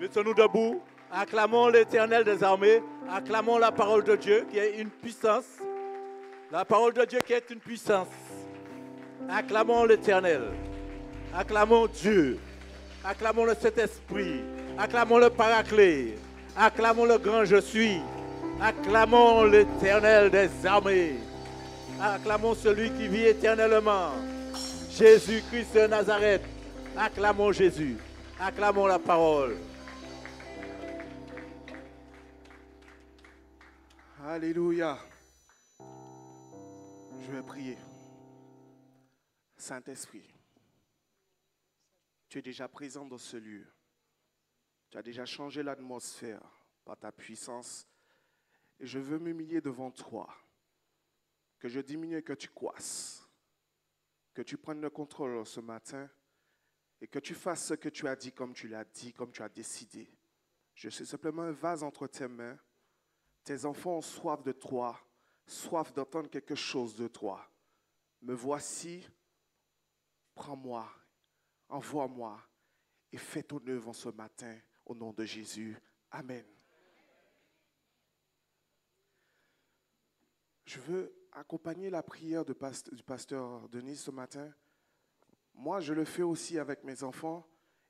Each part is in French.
Mettons-nous debout, acclamons l'Éternel des armées, acclamons la parole de Dieu qui est une puissance. La parole de Dieu qui est une puissance. Acclamons l'Éternel, acclamons Dieu, acclamons le Saint-Esprit, acclamons le Paraclet, acclamons le grand je suis, acclamons l'Éternel des armées, acclamons celui qui vit éternellement, Jésus-Christ de Nazareth, acclamons Jésus, acclamons la parole. Alléluia. Je vais prier. Saint-Esprit, tu es déjà présent dans ce lieu. Tu as déjà changé l'atmosphère par ta puissance. Et je veux m'humilier devant toi. Que je diminue et que tu croisses. Que tu prennes le contrôle ce matin. Et que tu fasses ce que tu as dit, comme tu l'as dit, comme tu as décidé. Je suis simplement un vase entre tes mains. Tes enfants ont soif de toi, soif d'entendre quelque chose de toi. Me voici, prends-moi, envoie-moi et fais ton œuvre ce matin au nom de Jésus. Amen. Je veux accompagner la prière du pasteur Denis ce matin. Moi, je le fais aussi avec mes enfants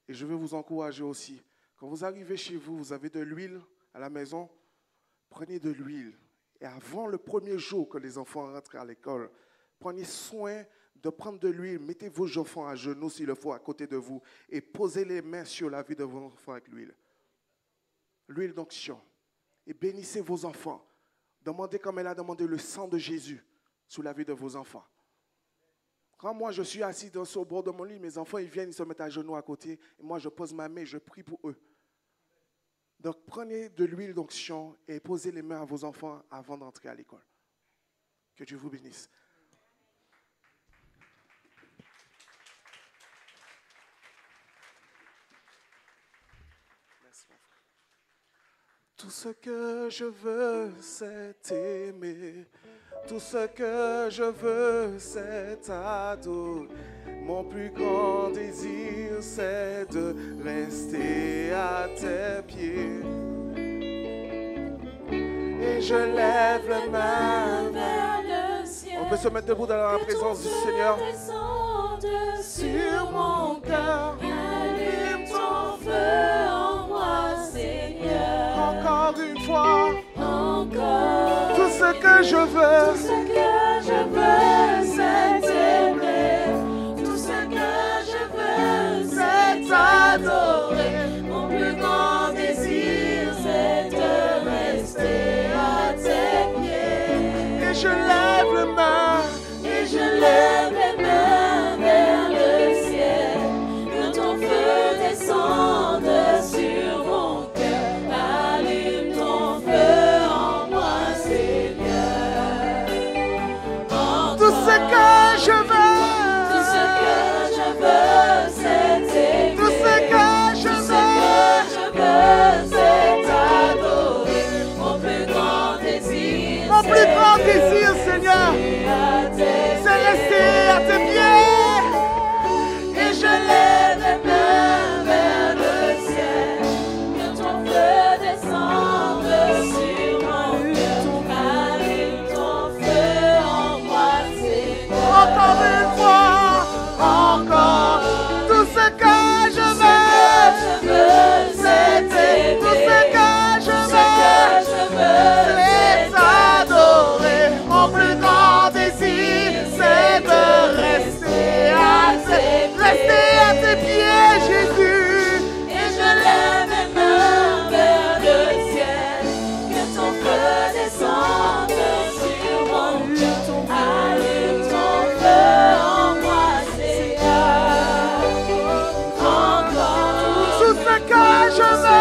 et je veux vous encourager aussi. Quand vous arrivez chez vous, vous avez de l'huile à la maison. Prenez de l'huile et avant le premier jour que les enfants rentrent à l'école, prenez soin de prendre de l'huile. Mettez vos enfants à genoux s'il le faut à côté de vous et posez les mains sur la vie de vos enfants avec l'huile. L'huile d'onction. Et bénissez vos enfants. Demandez comme elle a demandé le sang de Jésus sur la vie de vos enfants. Quand moi je suis assis au bord de mon lit, mes enfants ils viennent, ils se mettent à genoux à côté et moi je pose ma main et je prie pour eux. Donc, prenez de l'huile d'onction et posez les mains à vos enfants avant d'entrer à l'école. Que Dieu vous bénisse. Merci, mon frère. Tout ce que je veux, c'est t'aimer. Tout ce que je veux, c'est t'adorer. Mon plus grand désir, c'est de rester à tes pieds. Et je lève les mains vers le ciel. On peut se mettre debout dans la présence du Seigneur. Sur mon cœur, allume ton feu en moi, Seigneur. Encore une fois, encore. Tout ce que je veux, c'est t'aimer. T'adorer. Mon plus grand désir, c'est de rester à tes pieds. Et je lève les mains, vers le ciel. Que ton feu descende sur mon cœur. Allume ton feu en moi, Seigneur. Tout ce que je veux. Mon plus grand désir, Seigneur, c'est rester à tes pieds. Et je lève les mains vers le ciel. Que ton feu descende sur mon cœur. Allume ton feu en moi, Seigneur. Encore une fois, encore. Tout ce que je veux, c'est t'aimer. Tout ce que je veux, c'est t'adorer. Mon plus grand désir, c'est de rester à tes pieds, Jésus. Et je lève mes mains vers le ciel. Que ton feu descende sur mon cœur. Allume ton feu en moi, Seigneur. Encore tout ce que je veux,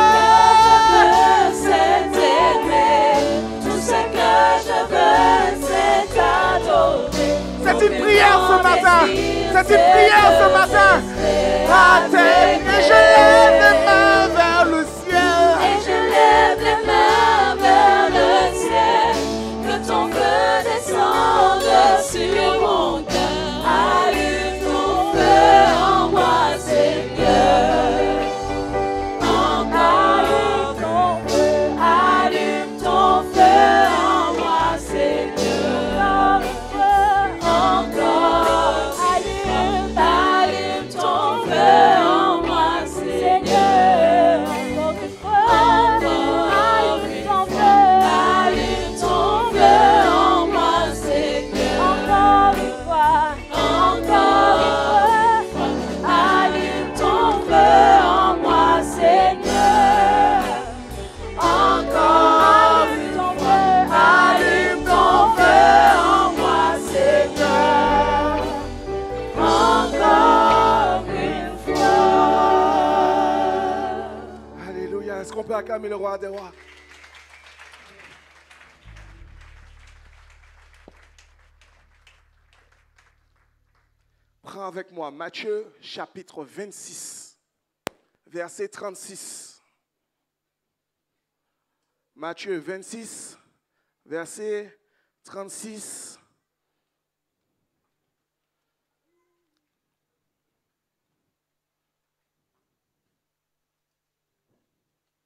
c'est t'aimer. Tout ce que je veux, c'est t'adorer. C'est une prière ce matin. C'est une prière ce matin. À tes pieds, je lève les mains vers le ciel. Et je lève les mains vers le ciel. Que ton feu descende sur mon cœur. Allume ton feu en moi, Seigneur. Encore. Est-ce qu'on peut acclamer le roi des rois? Prends avec moi Matthieu chapitre 26, verset 36. Matthieu 26, verset 36.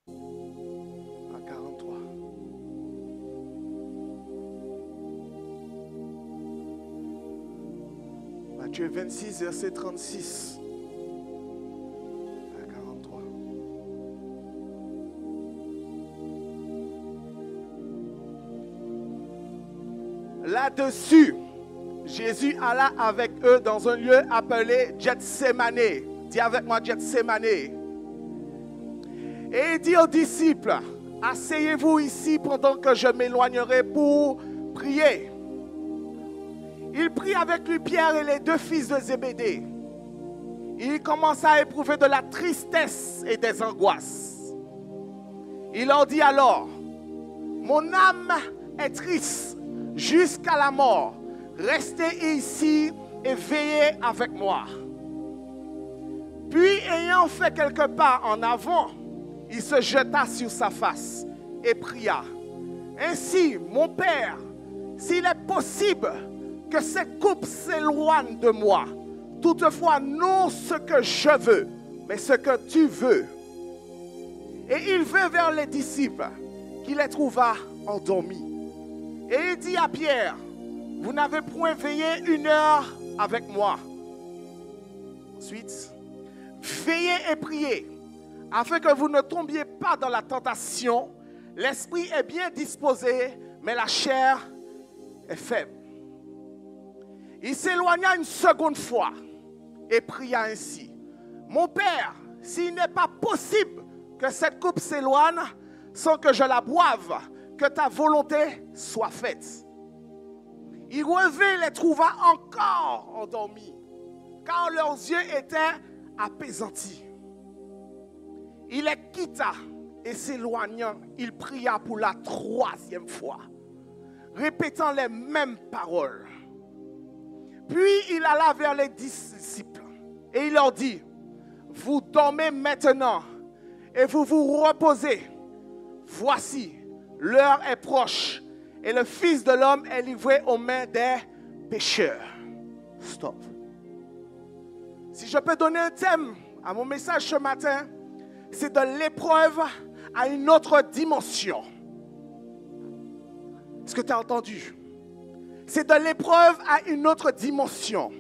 À 43. Matthieu 26, verset 36. À 43. Là-dessus, Jésus alla avec eux dans un lieu appelé Gethsémane. Dis avec moi Gethsémane. Et il dit aux disciples, asseyez-vous ici pendant que je m'éloignerai pour prier. Il prit avec lui Pierre et les deux fils de Zébédée. Il commença à éprouver de la tristesse et des angoisses. Il leur dit alors, mon âme est triste jusqu'à la mort. Restez ici et veillez avec moi. Puis, ayant fait quelques pas en avant, il se jeta sur sa face et pria. Ainsi, mon Père, s'il est possible que cette coupe s'éloigne de moi, toutefois non ce que je veux, mais ce que tu veux. Et il vint vers les disciples, qui les trouva endormis. Et il dit à Pierre, vous n'avez point veillé 1 heure avec moi. Ensuite, veillez et priez, afin que vous ne tombiez pas dans la tentation. L'esprit est bien disposé, mais la chair est faible. Il s'éloigna une seconde fois et pria ainsi. Mon Père, s'il n'est pas possible que cette coupe s'éloigne sans que je la boive, que ta volonté soit faite. Il revint et les trouva encore endormis, car leurs yeux étaient apaisantis. Il les quitta et s'éloignant, il pria pour la 3e fois, répétant les mêmes paroles. Puis il alla vers les disciples et il leur dit, vous dormez maintenant et vous vous reposez. Voici, l'heure est proche et le Fils de l'homme est livré aux mains des pécheurs. Stop. Si je peux donner un thème à mon message ce matin, c'est de l'épreuve à une autre dimension. Est-ce que tu as entendu? C'est de l'épreuve à une autre dimension.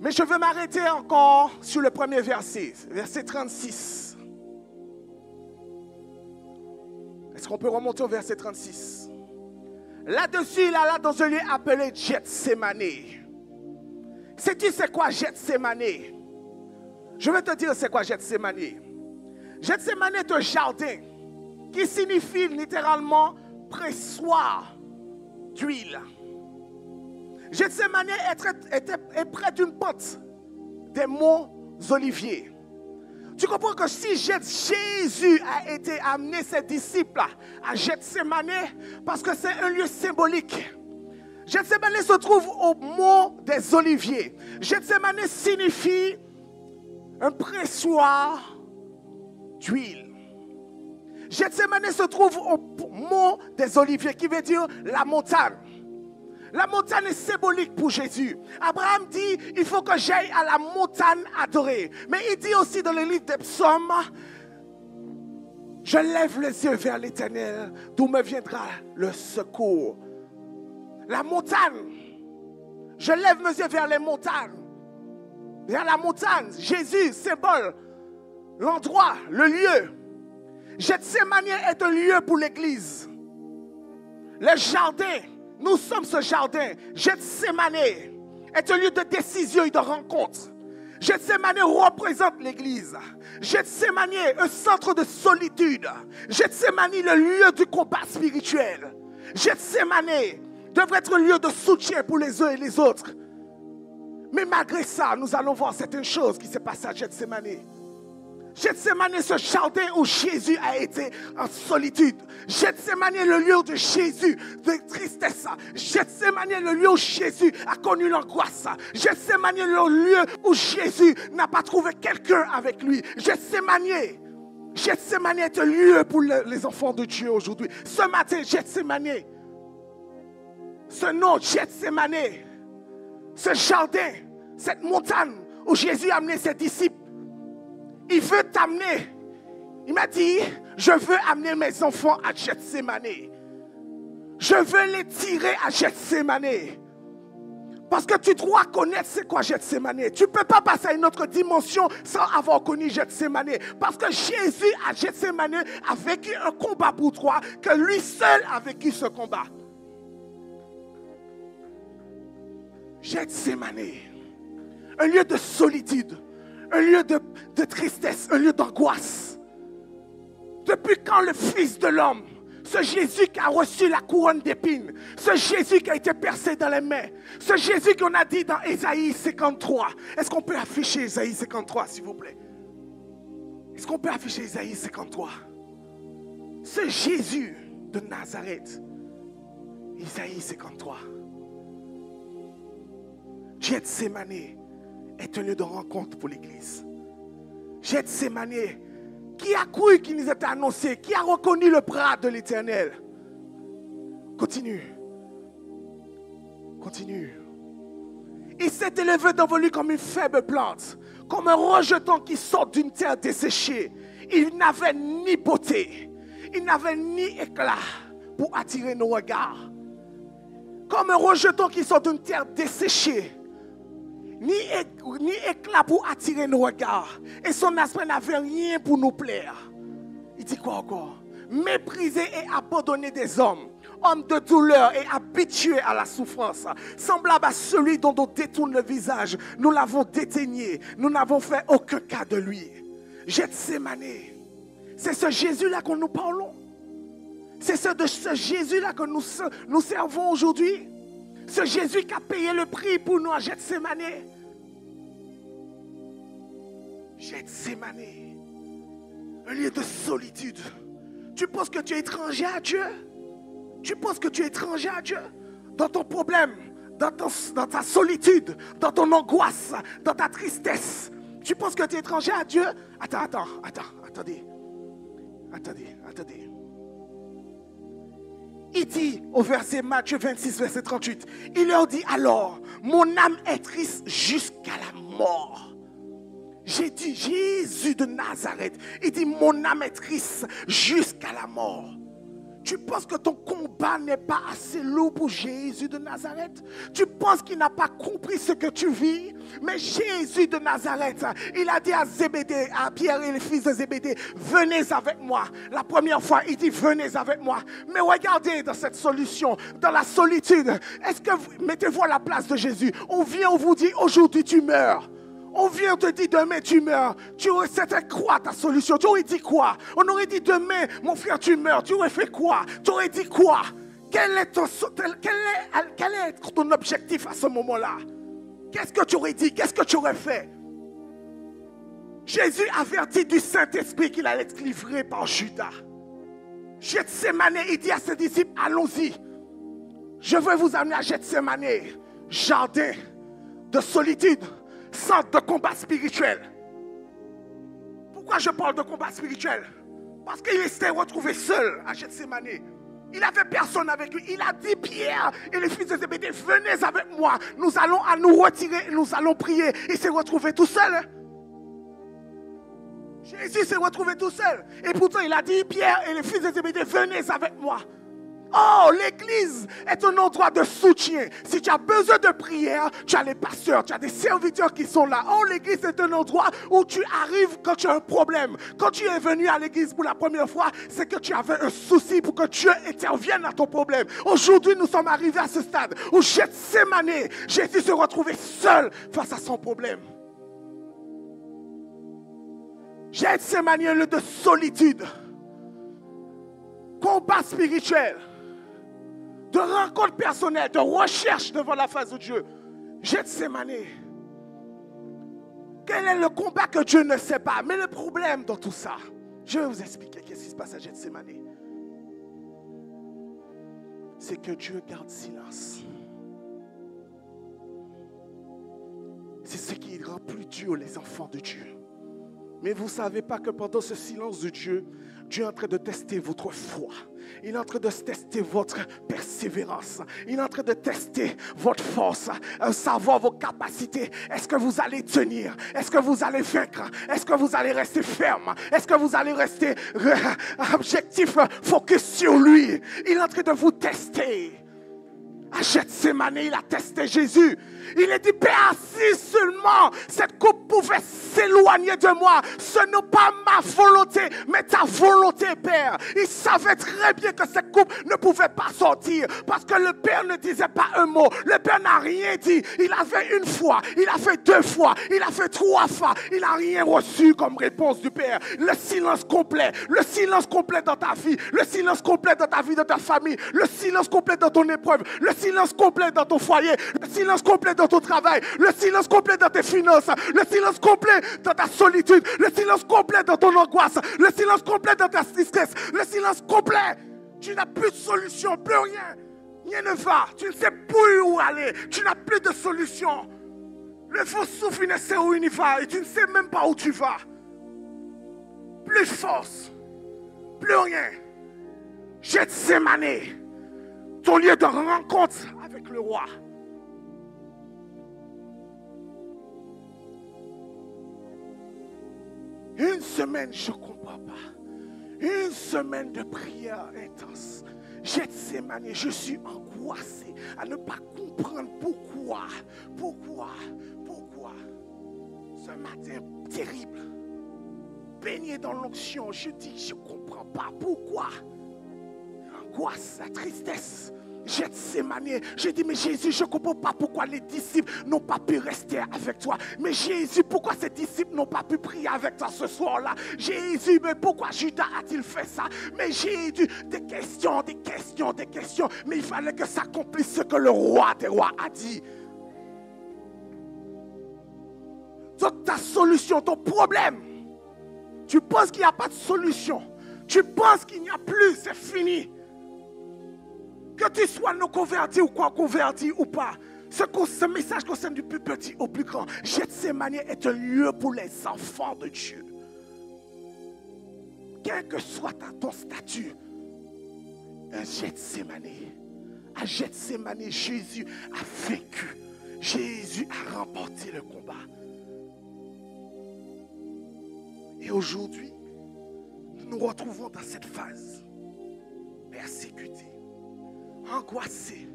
Mais je veux m'arrêter encore sur le premier verset, verset 36. Est-ce qu'on peut remonter au verset 36? Là-dessus, il alla dans un lieu appelé Gethsémane. Sais-tu c'est quoi Gethsémane? Je vais te dire c'est quoi Gethsémane. Gethsémane est un jardin qui signifie littéralement pressoir d'huile. Gethsémane est près d'une pente des monts Oliviers. Tu comprends que si Jésus a été amené ses disciples à Gethsémane, parce que c'est un lieu symbolique. Gethsémane se trouve au mont des Oliviers. Gethsémane signifie un pressoir d'huile. Gethsémane se trouve au mont des Oliviers, qui veut dire la montagne. La montagne est symbolique pour Jésus. Abraham dit, il faut que j'aille à la montagne adorer. Mais il dit aussi dans le livre des psaumes, je lève les yeux vers l'Éternel, d'où me viendra le secours. La montagne. Je lève mes yeux vers les montagnes. Vers la montagne. Jésus, symbole. L'endroit, le lieu. Gethsémane est un lieu pour l'église. Le jardin. Nous sommes ce jardin. Gethsémane est un lieu de décision et de rencontre. Gethsémane représente l'église. Gethsémane, un centre de solitude. Gethsémane, le lieu du combat spirituel. Gethsémane devrait être un lieu de soutien pour les uns et les autres. Mais malgré ça, nous allons voir certaines choses qui se passent à Gethsémane. Gethsémani, ce jardin où Jésus a été en solitude. Gethsémani, le lieu de Jésus, de tristesse. Gethsémani, le lieu où Jésus a connu l'angoisse. Gethsémani, le lieu où Jésus n'a pas trouvé quelqu'un avec lui. Gethsémani est un lieu pour les enfants de Dieu aujourd'hui. Ce matin, Gethsémani, ce nom Gethsémani, ce jardin, cette montagne où Jésus a amené ses disciples, il veut t'amener. Il m'a dit, je veux amener mes enfants à Gethsémani. Je veux les tirer à Gethsémani. Parce que tu dois connaître c'est quoi Gethsémani. Tu ne peux pas passer à une autre dimension sans avoir connu Gethsémani. Parce que Jésus à Gethsémani a vécu un combat pour toi, que lui seul a vécu ce combat. Gethsémani, un lieu de solitude. Un lieu de tristesse, un lieu d'angoisse. Depuis quand le Fils de l'homme, ce Jésus qui a reçu la couronne d'épines, ce Jésus qui a été percé dans les mains, ce Jésus qu'on a dit dans Ésaïe 53. Est-ce qu'on peut afficher Ésaïe 53, s'il vous plaît? Est-ce qu'on peut afficher Ésaïe 53? Ce Jésus de Nazareth, Ésaïe 53. Gethsémani est un lieu de rencontre pour l'Église. Gethsémani, qui a cru qu'il nous était annoncé, qui a reconnu le bras de l'Éternel. Continue. Continue. Il s'est élevé devant lui comme une faible plante, comme un rejeton qui sort d'une terre desséchée. Il n'avait ni beauté, il n'avait ni éclat pour attirer nos regards. Comme un rejeton qui sort d'une terre desséchée. Ni éclat pour attirer nos regards. Et son aspect n'avait rien pour nous plaire. Il dit quoi encore? Méprisé et abandonné des hommes, homme de douleur et habitué à la souffrance, semblable à celui dont on détourne le visage. Nous l'avons dédaigné, nous n'avons fait aucun cas de lui. Gethsémani, c'est ce Jésus-là que nous parlons. C'est de ce Jésus-là que nous servons aujourd'hui. Ce Jésus qui a payé le prix pour nous à Gethsémani. Gethsémani, un lieu de solitude. Tu penses que tu es étranger à Dieu? Tu penses que tu es étranger à Dieu? Dans ton problème, dans ta solitude, dans ton angoisse, dans ta tristesse. Tu penses que tu es étranger à Dieu? Attendez. Il dit au verset Matthieu 26, verset 38, il leur dit alors, mon âme est triste jusqu'à la mort. J'ai dit, Jésus de Nazareth, il dit, mon âme est triste jusqu'à la mort. Tu penses que ton combat n'est pas assez lourd pour Jésus de Nazareth? Tu penses qu'il n'a pas compris ce que tu vis? Mais Jésus de Nazareth, il a dit à Zébédée, à Pierre et les fils de Zébédée, venez avec moi. La première fois, il dit, venez avec moi. Mais regardez dans cette solution, dans la solitude, est-ce que mettez-vous à la place de Jésus? On vient, on vous dit, aujourd'hui tu meurs. On vient te dire demain tu meurs. C'était quoi ta solution? Tu aurais dit quoi? On aurait dit demain, mon frère, tu meurs. Tu aurais fait quoi? Tu aurais dit quoi? Quel est ton objectif à ce moment-là? Qu'est-ce que tu aurais dit? Qu'est-ce que tu aurais fait? Jésus avertit du Saint-Esprit qu'il allait être livré par Judas. Gethsémani, il dit à ses disciples, allons-y. Je vais vous amener à Gethsémani, jardin de solitude. Centre de combat spirituel. Pourquoi je parle de combat spirituel? Parce qu'il s'était retrouvé seul à Gethsémani. Il n'avait personne avec lui. Il a dit, Pierre et les fils de Zébédée, venez avec moi. Nous allons à nous retirer, nous allons prier. Il s'est retrouvé tout seul. Jésus s'est retrouvé tout seul. Et pourtant, il a dit, Pierre et les fils de Zébédée, venez avec moi. Oh, l'église est un endroit de soutien. Si tu as besoin de prière, tu as les pasteurs, tu as des serviteurs qui sont là. Oh, l'église est un endroit où tu arrives quand tu as un problème. Quand tu es venu à l'église pour la première fois, c'est que tu avais un souci pour que Dieu intervienne à ton problème. Aujourd'hui, nous sommes arrivés à ce stade où Gethsémani, Jésus se retrouvait seul face à son problème. Gethsémani, un lieu de solitude, combat spirituel, de rencontre personnelle, de recherche devant la face de Dieu. Gethsémani. Quel est le combat que Dieu ne sait pas? Mais le problème dans tout ça, je vais vous expliquer qu'est-ce qui se passe à Gethsémane. C'est que Dieu garde silence. C'est ce qui rend plus dur les enfants de Dieu. Mais vous ne savez pas que pendant ce silence de Dieu, Dieu est en train de tester votre foi. Il est en train de tester votre persévérance. Il est en train de tester votre force, savoir vos capacités. Est-ce que vous allez tenir? Est-ce que vous allez vaincre? Est-ce que vous allez rester ferme? Est-ce que vous allez rester objectif, focus sur lui? Il est en train de vous tester. À Gethsémane, il a testé Jésus. Il a dit, Père, si seulement cette coupe pouvait s'éloigner de moi, ce n'est pas ma volonté, mais ta volonté, Père. Il savait très bien que cette coupe ne pouvait pas sortir, parce que le Père ne disait pas un mot. Le Père n'a rien dit. Il a fait une fois, il a fait 2 fois, il a fait 3 fois. Il n'a rien reçu comme réponse du Père. Le silence complet dans ta vie, le silence complet dans ta vie, de ta famille, le silence complet dans ton épreuve, le silence complet dans ton foyer, le silence complet dans ton travail, le silence complet dans tes finances, le silence complet dans ta solitude, le silence complet dans ton angoisse, le silence complet dans ta tristesse, le silence complet. Tu n'as plus de solution, plus rien. Rien ne va. Tu ne sais plus où aller. Tu n'as plus de solution. Le faux souffle, il ne sait où il va et tu ne sais même pas où tu vas. Plus de force, plus rien. Gethsémane, ton lieu de rencontre avec le roi. Une semaine, je ne comprends pas. Une semaine de prière intense. Gethsémane, je suis angoissé à ne pas comprendre pourquoi. Ce matin terrible, baigné dans l'onction, je dis, je ne comprends pas pourquoi. L'angoisse, la tristesse. Gethsémane, j'ai dit, mais Jésus, je ne comprends pas pourquoi les disciples n'ont pas pu rester avec toi. Mais Jésus, pourquoi ces disciples n'ont pas pu prier avec toi ce soir-là? Jésus, mais pourquoi Judas a-t-il fait ça? Mais Jésus, des questions. Mais il fallait que s'accomplisse ce que le roi des rois a dit. Donc ta solution, ton problème, tu penses qu'il n'y a pas de solution. Tu penses qu'il n'y a plus, c'est fini. Que tu sois non converti ou quoi converti ou pas, ce message concerne du plus petit au plus grand. Gethsémane est un lieu pour les enfants de Dieu. Quel que soit ton statut, un Gethsémane. À Gethsémane, Jésus a vaincu. Jésus a remporté le combat. Et aujourd'hui, nous nous retrouvons dans cette phase persécutée, angoissé,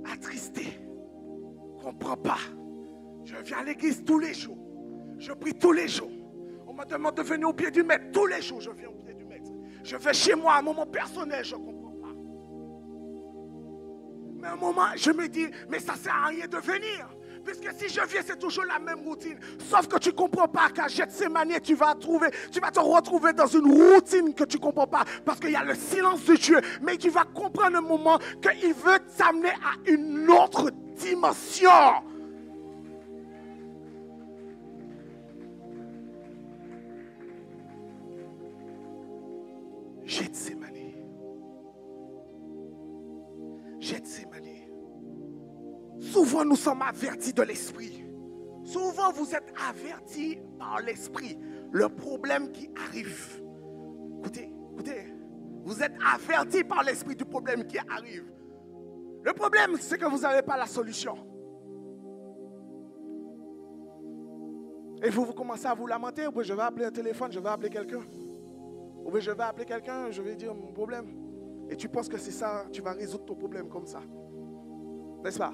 attristé, ne comprends pas. Je viens à l'église tous les jours. Je prie tous les jours. On me demande de venir au pied du maître. Tous les jours, je viens au pied du maître. Je vais chez moi à un moment personnel, je ne comprends pas. Mais à un moment, je me dis, mais ça ne sert à rien de venir. Puisque si je viens, c'est toujours la même routine. Sauf que tu ne comprends pas qu'à Gethsémane, tu vas te retrouver dans une routine que tu ne comprends pas. Parce qu'il y a le silence de Dieu. Mais tu vas comprendre un moment qu'il veut t'amener à une autre dimension. Gethsémane. Souvent, nous sommes avertis de l'esprit. Souvent, vous êtes avertis par l'esprit. Le problème qui arrive. Écoutez. Vous êtes avertis par l'esprit du problème qui arrive. Le problème, c'est que vous n'avez pas la solution. Et vous commencez à vous lamenter. Ou bien je vais appeler un téléphone, je vais appeler quelqu'un. Ou bien je vais appeler quelqu'un, je vais dire mon problème. Et tu penses que c'est ça, tu vas résoudre ton problème comme ça. N'est-ce pas?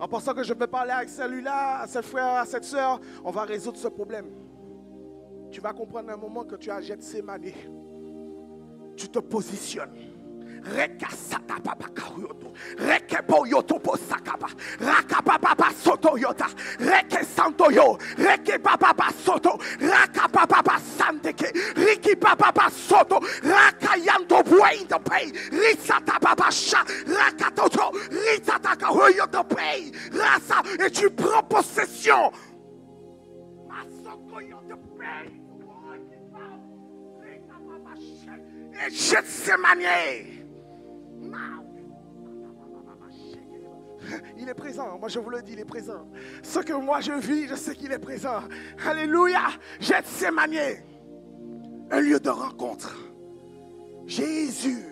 En pensant que je vais parler avec celui-là, à ce frère, à cette soeur, on va résoudre ce problème. Tu vas comprendre un moment que tu as Gethsémane. Tu te positionnes. Rekasata papa kayoto, rekepo yoto posakaba, rakapapa soto yota, rekesanto yo, rekepapa soto, rakapapa sandeke, rikipapa soto, rakayanto buendo pay, risata papa sha, rakatoto, risata kayoto pay, rasa, et tu prends possession Et Gethsemane. Il est présent, moi je vous le dis, il est présent. Ce que moi je vis, je sais qu'il est présent. Alléluia. Gethsemane, un lieu de rencontre. Jésus,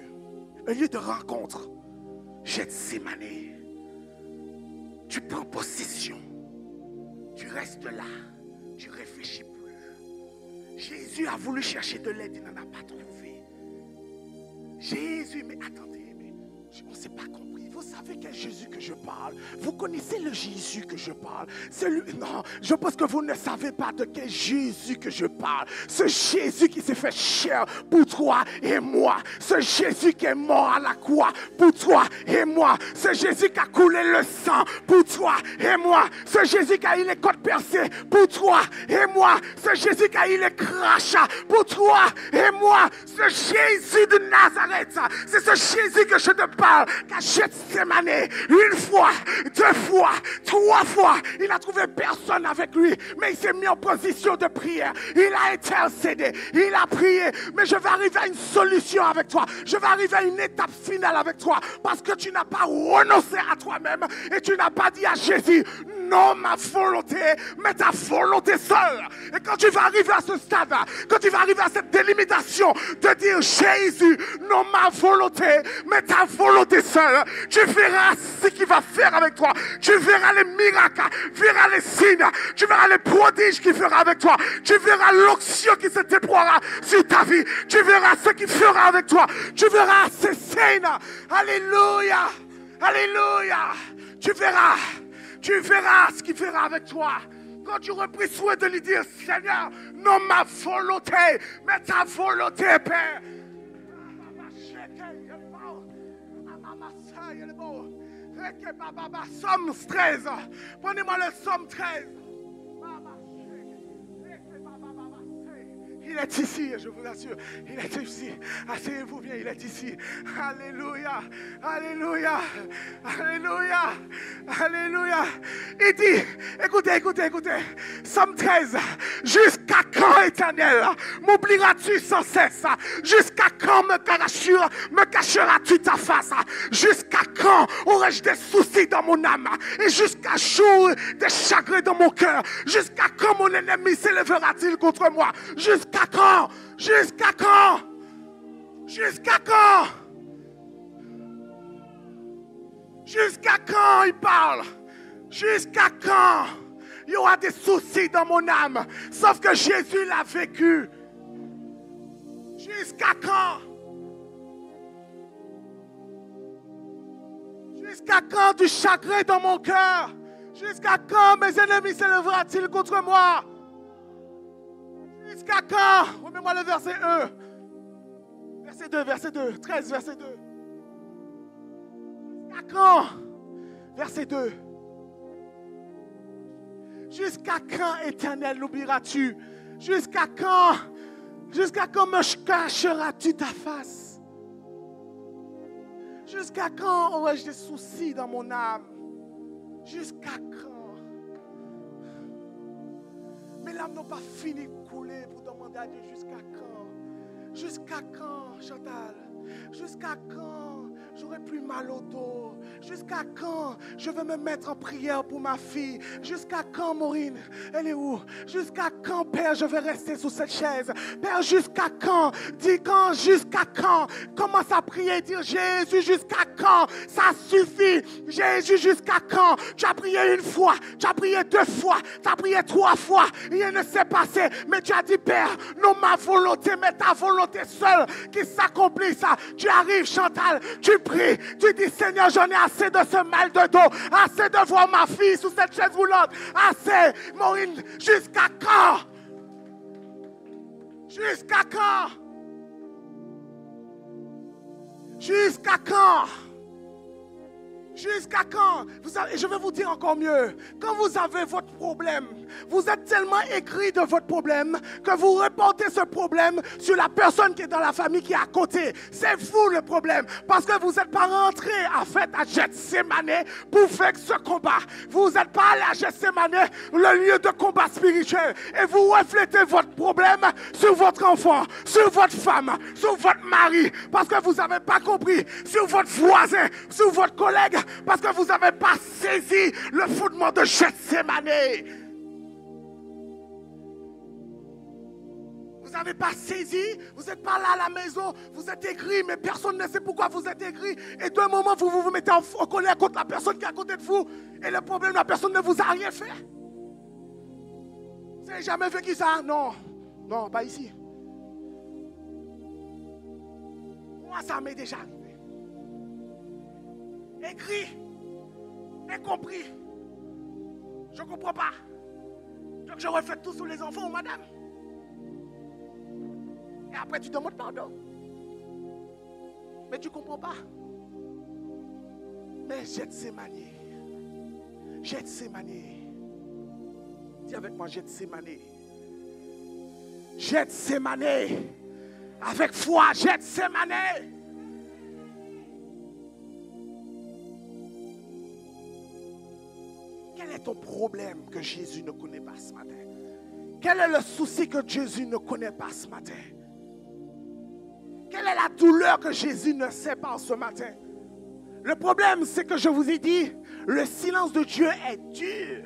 un lieu de rencontre. Gethsemane, tu prends possession. Tu restes là, tu ne réfléchis plus. Jésus a voulu chercher de l'aide, il n'en a pas trouvé. Jésus, mais attendez, mais on ne s'est pas compris. Vous savez quel Jésus que je parle? Vous connaissez le Jésus que je parle? Non, je pense que vous ne savez pas de quel Jésus que je parle. Ce Jésus qui s'est fait chair pour toi et moi. Ce Jésus qui est mort à la croix pour toi et moi. Ce Jésus qui a coulé le sang pour toi et moi. Ce Jésus qui a eu les côtes percées pour toi et moi. Ce Jésus qui a eu les crachats pour toi et moi. Ce Jésus de Nazareth, c'est ce Jésus que je te parle. Gethsemane, une fois, deux fois, trois fois, il n'a trouvé personne avec lui, mais il s'est mis en position de prière. Il a intercédé, il a prié, mais je vais arriver à une solution avec toi. Je vais arriver à une étape finale avec toi, parce que tu n'as pas renoncé à toi-même et tu n'as pas dit à Jésus, non ma volonté, mais ta volonté seule. Et quand tu vas arriver à ce stade, quand tu vas arriver à cette délimitation de dire Jésus, non ma volonté, mais ta volonté seule, tu verras ce qu'il va faire avec toi. Tu verras les miracles, tu verras les signes, tu verras les prodiges qu'il fera avec toi. Tu verras l'onction qui se déploiera sur ta vie. Tu verras ce qu'il fera avec toi. Tu verras ces scènes. Alléluia. Alléluia. Tu verras ce qu'il fera avec toi. Quand tu auras pris soin de lui dire, Seigneur, non ma volonté, mais ta volonté, Père. Somme 13. Prenez-moi le Somme 13. Il est ici, je vous assure. Il est ici. Asseyez-vous bien, il est ici. Alléluia. Alléluia. Alléluia. Alléluia. Il dit, écoutez. Somme 13. Jusqu'à quand, Éternel, m'oublieras-tu sans cesse? Jusqu'à quand me cacheras-tu ta face? Jusqu'à quand aurai-je des soucis dans mon âme? Et jusqu'à jour des chagrins dans mon cœur? Jusqu'à quand mon ennemi s'élèvera-t-il contre moi? Jusqu'à quand? Jusqu'à quand? Jusqu'à quand? Jusqu'à quand il parle? Jusqu'à quand il y aura des soucis dans mon âme? Sauf que Jésus l'a vécu. Jusqu'à quand? Jusqu'à quand du chagrin dans mon cœur? Jusqu'à quand mes ennemis s'élèveront-ils contre moi? Jusqu'à quand? Remets-moi le verset 1. Verset 2, 13, verset 2. Jusqu'à quand? Verset 2. Jusqu'à quand, Éternel, l'oublieras-tu? Jusqu'à quand? Jusqu'à quand me cacheras-tu ta face? Jusqu'à quand aurais-je des soucis dans mon âme? Jusqu'à quand? Mes larmes n'ont pas fini de couler pour demander à Dieu jusqu'à quand? Jusqu'à quand, Chantal? Jusqu'à quand j'aurai plus mal au dos? Jusqu'à quand je vais me mettre en prière pour ma fille? Jusqu'à quand, Maureen? Elle est où? Jusqu'à quand, Père, je vais rester sous cette chaise? Père, jusqu'à quand? Dis quand? Jusqu'à quand? Commence à prier et dire Jésus, jusqu'à quand? Ça suffit. Jésus, jusqu'à quand? Tu as prié une fois, tu as prié deux fois, tu as prié trois fois, rien ne s'est passé, mais tu as dit Père, non ma volonté, mais ta volonté seule qui s'accomplisse. Tu arrives, Chantal, tu pries, tu dis Seigneur, j'en ai assez de ce mal de dos, assez de voir ma fille sous cette chaise roulante, assez, Maureen, jusqu'à quand? Jusqu'à quand? Jusqu'à quand? Jusqu'à quand? Et je vais vous dire encore mieux. Quand vous avez votre problème, Vous êtes tellement aigri de votre problème que vous reportez ce problème sur la personne qui est dans la famille qui est à côté. C'est vous le problème. Parce que vous n'êtes pas rentré en fait à Gethsémane pour faire ce combat. Vous n'êtes pas allé à Gethsémane, le lieu de combat spirituel. Et vous reflétez votre problème sur votre enfant, sur votre femme, sur votre mari. Parce que vous n'avez pas compris. Sur votre voisin, sur votre collègue. Parce que vous n'avez pas saisi le fondement de Gethsémane. Vous n'avez pas saisi, vous n'êtes pas là à la maison, vous êtes aigri, mais personne ne sait pourquoi vous êtes aigri. Et d'un moment, vous mettez en colère contre la personne qui est à côté de vous. Et le problème, la personne ne vous a rien fait. Vous n'avez jamais vécu ça? Non, non, pas ici. Moi, ça m'est déjà arrivé. Aigri, incompris. Je ne comprends pas. Donc je reflète tout sur les enfants ou madame. Et après tu demandes pardon. Mais tu ne comprends pas. Mais Gethsémane. Gethsémane. Dis avec moi Gethsémane. Gethsémane. Avec foi, Gethsémane. Quel est ton problème que Jésus ne connaît pas ce matin? Quel est le souci que Jésus ne connaît pas ce matin? Quelle est la douleur que Jésus ne sait pas ce matin? Le problème, c'est que je vous ai dit, le silence de Dieu est dur.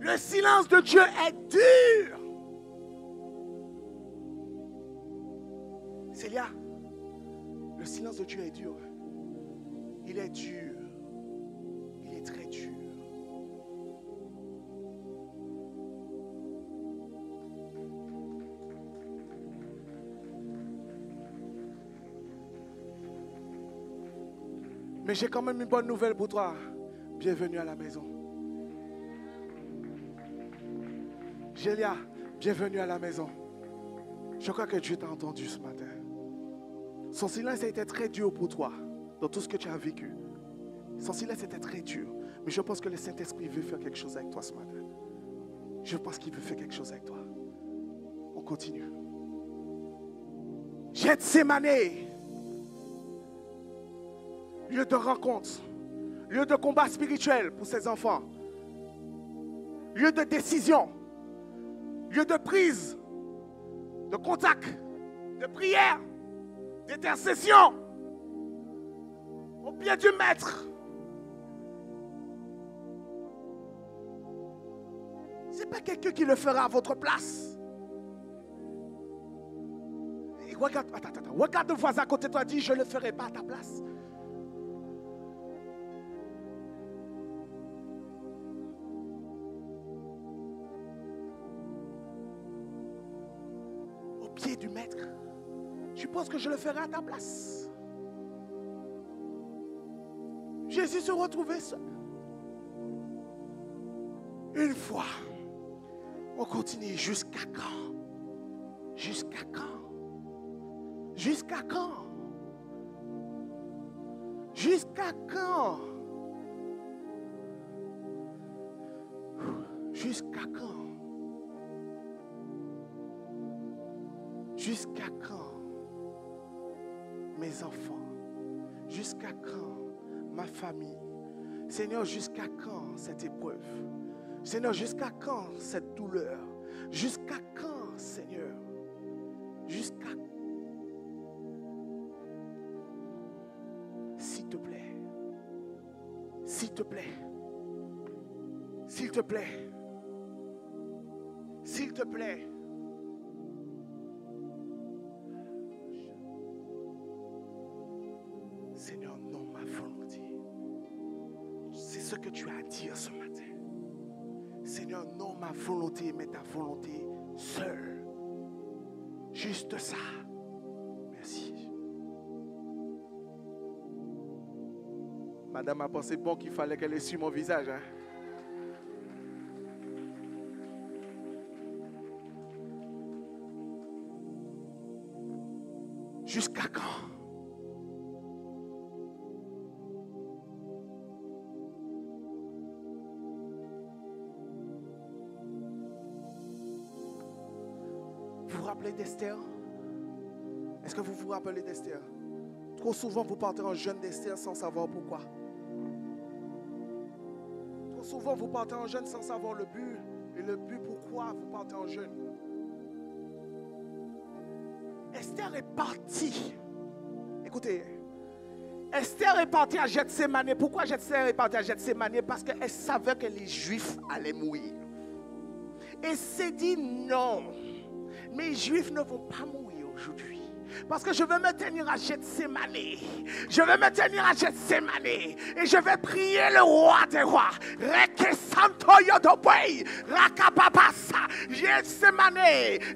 Le silence de Dieu est dur. Célia, le silence de Dieu est dur. Il est dur. Il est très dur. Mais j'ai quand même une bonne nouvelle pour toi. Bienvenue à la maison. Gélia, bienvenue à la maison. Je crois que Dieu t'a entendu ce matin. Son silence a été très dur pour toi, dans tout ce que tu as vécu. Son silence était très dur. Mais je pense que le Saint-Esprit veut faire quelque chose avec toi ce matin. Je pense qu'il veut faire quelque chose avec toi. On continue. Gethsémane. Lieu de rencontre, lieu de combat spirituel pour ses enfants, lieu de décision, lieu de prise, de contact, de prière, d'intercession, au pied du maître. Ce n'est pas quelqu'un qui le fera à votre place. Et regarde le voisin à côté de toi, dis, je ne le ferai pas à ta place. Pied du maître, tu penses que je le ferai à ta place? Jésus se retrouvait seul. Une fois, on continue jusqu'à quand? Jusqu'à quand? Jusqu'à quand? Jusqu'à quand? Jusqu'à quand? Jusqu'à quand, mes enfants? Jusqu'à quand, ma famille? Seigneur, jusqu'à quand cette épreuve? Seigneur, jusqu'à quand cette douleur? Jusqu'à quand, Seigneur? Jusqu'à... S'il te plaît. S'il te plaît. S'il te plaît. S'il te plaît. Seigneur, non ma volonté. C'est ce que tu as à dire ce matin. Seigneur, non ma volonté, mais ta volonté seule. Juste ça. Merci. Madame a pensé bon qu'il fallait qu'elle essuie mon visage. Hein? Jusqu'à quand? Vous vous rappelez d'Esther? Est-ce que vous vous rappelez d'Esther? Trop souvent, vous partez en jeûne d'Esther sans savoir pourquoi. Trop souvent, vous partez en jeûne sans savoir le but. Et le but pourquoi vous partez en jeûne. Esther est partie. Écoutez. Esther est partie à Gethsémane. Pourquoi Esther est partie à Gethsémane? Parce qu'elle savait que les Juifs allaient mourir. Et s'est dit non. Mes Juifs ne vont pas mourir aujourd'hui. Parce que je vais me tenir à Gethsémane. Je vais me tenir à Gethsémane. Et je vais prier le roi des rois. Gethsémane.